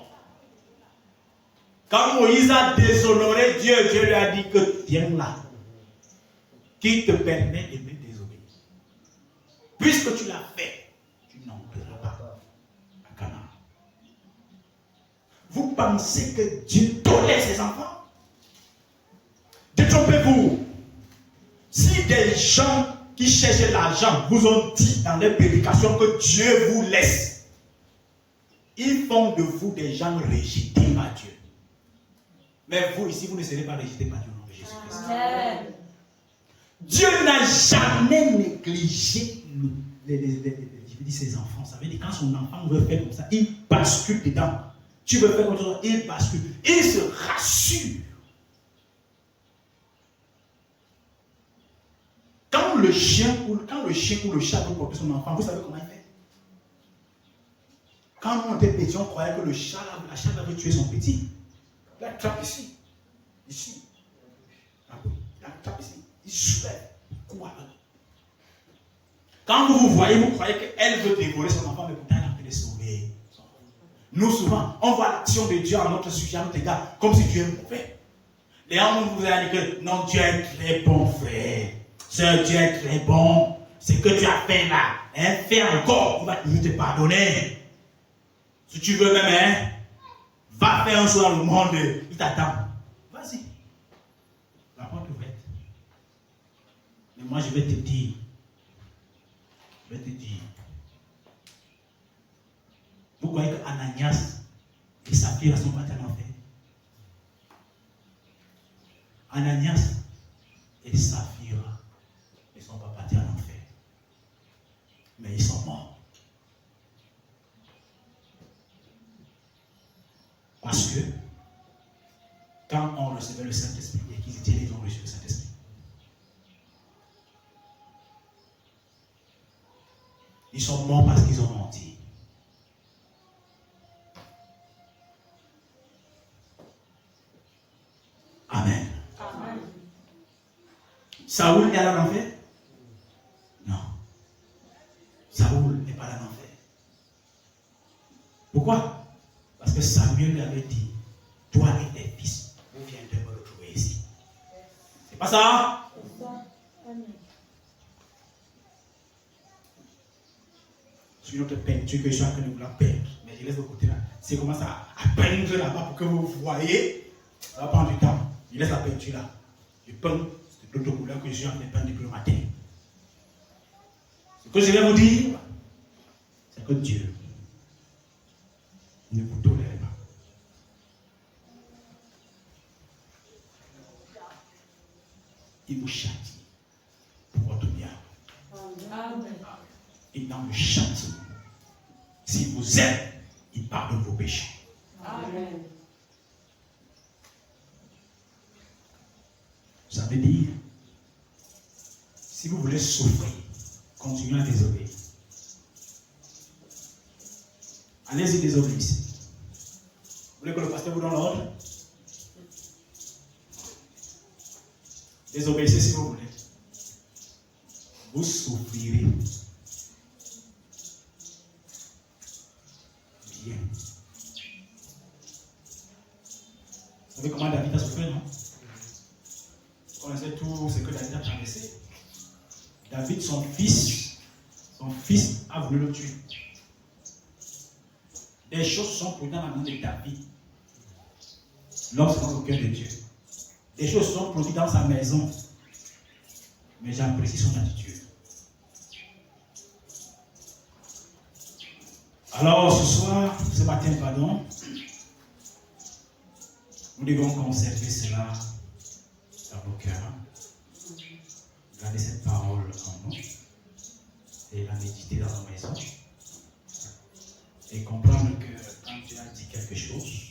Quand Moïse a déshonoré Dieu, Dieu lui a dit que viens là. Qui te permet de me désobéir. Puisque tu l'as fait, tu n'entreras pas à Canaan. Vous pensez que Dieu tolère ses enfants? Détrompez-vous. Si des gens qui cherchent l'argent vous ont dit dans les prédications que Dieu vous laisse, ils font de vous des gens rejetés par Dieu. Mais vous ici, vous ne serez pas rejetés par Dieu au nom de Jésus-Christ. Dieu n'a jamais négligé ses enfants. Ça veut dire quand son enfant veut faire comme ça, il bascule dedans. Tu veux faire comme ça, il bascule. Il se rassure. Quand le chien ou le chat veut porter son enfant, vous savez comment il fait? Quand on était petit, on croyait que la chat avait tué son petit. Il attrape ici. Ici. Il attrape ici. Il soulève. Quoi? Quand vous voyez, vous croyez qu'elle veut dévorer son enfant, mais pourtant elle a envie de sauver. Nous, souvent, on voit l'action de Dieu à notre sujet, à notre égard, comme si Dieu est mauvais. Les gens vous avez dit que non, Dieu est très bon, frère. Ce Dieu est très bon. Ce que tu as fait là, fais encore, il va toujours te pardonner. Si tu veux même, va faire un soir dans le monde, il t'attend. Vas-y. La porte est ouverte. Mais moi, je vais te dire. Vous croyez que Ananias et Saphira sont partis en enfer? Ananias et Saphira ne sont pas partis en enfer. Mais ils sont morts. Parce que quand on recevait le Saint-Esprit et qu'ils étaient, ils ont reçu le Saint-Esprit. Ils sont morts parce qu'ils ont menti. Amen. Amen. Saoul est allé en enfer? Non. Saoul n'est pas allé en enfer. Pourquoi? Parce que Samuel lui avait dit, toi et tes fils, vous viendrez me retrouver ici. C'est pas ça? Sur notre peinture que je suis en train de vous la peindre, mais je laisse de côté là. C'est commence à peindre là-bas pour que vous voyez. Ça va prendre du temps. Je laisse la peinture là. Je peins d'autres couleurs que je suis en train de peindre depuis le matin. Ce que je vais vous dire, c'est que Dieu ne vous tolère pas. Il vous châtie pour votre bien. Amen. Et dans le châtiment, s'il vous aime, il pardonne vos péchés. Amen. Ça veut dire, si vous voulez souffrir, continuez à désobéir. Allez-y, désobéissez. Vous voulez que le pasteur vous donne l'ordre? Désobéissez si vous voulez. Vous souffrirez. Bien. Vous savez comment David a souffert, non? Vous connaissez tout ce que David a traversé. David, son fils a voulu le tuer. Des choses sont produites dans la main de David. L'homme se rend au cœur de Dieu. Des choses sont produites dans sa maison. Mais j'apprécie son attitude. Alors ce matin, pardon, nous devons conserver cela dans nos cœurs. Garder cette parole en nous et la méditer dans nos maisons. Et comprendre que quand Dieu a dit quelque chose,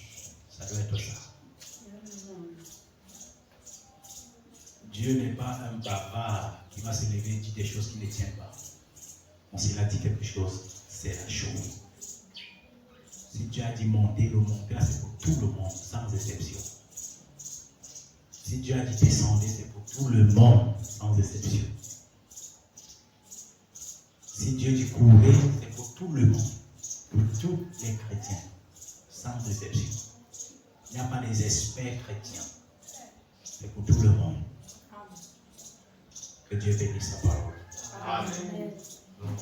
ça doit être ça. Dieu n'est pas un bavard qui va se lever et dire des choses qui ne tiennent pas. Donc s'il a dit quelque chose, c'est la chose. Si Dieu a dit monter, le monter, c'est pour tout le monde, sans exception. Si Dieu a dit descendre, c'est pour tout le monde, sans exception. Si Dieu dit courir, c'est pour tout le monde, pour tous les chrétiens, sans exception. Il n'y a pas des experts chrétiens, c'est pour tout le monde. Que Dieu bénisse sa parole. Amen. Donc,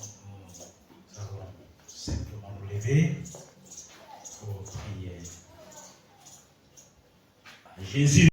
nous allons simplement nous lever pour prier à Jésus.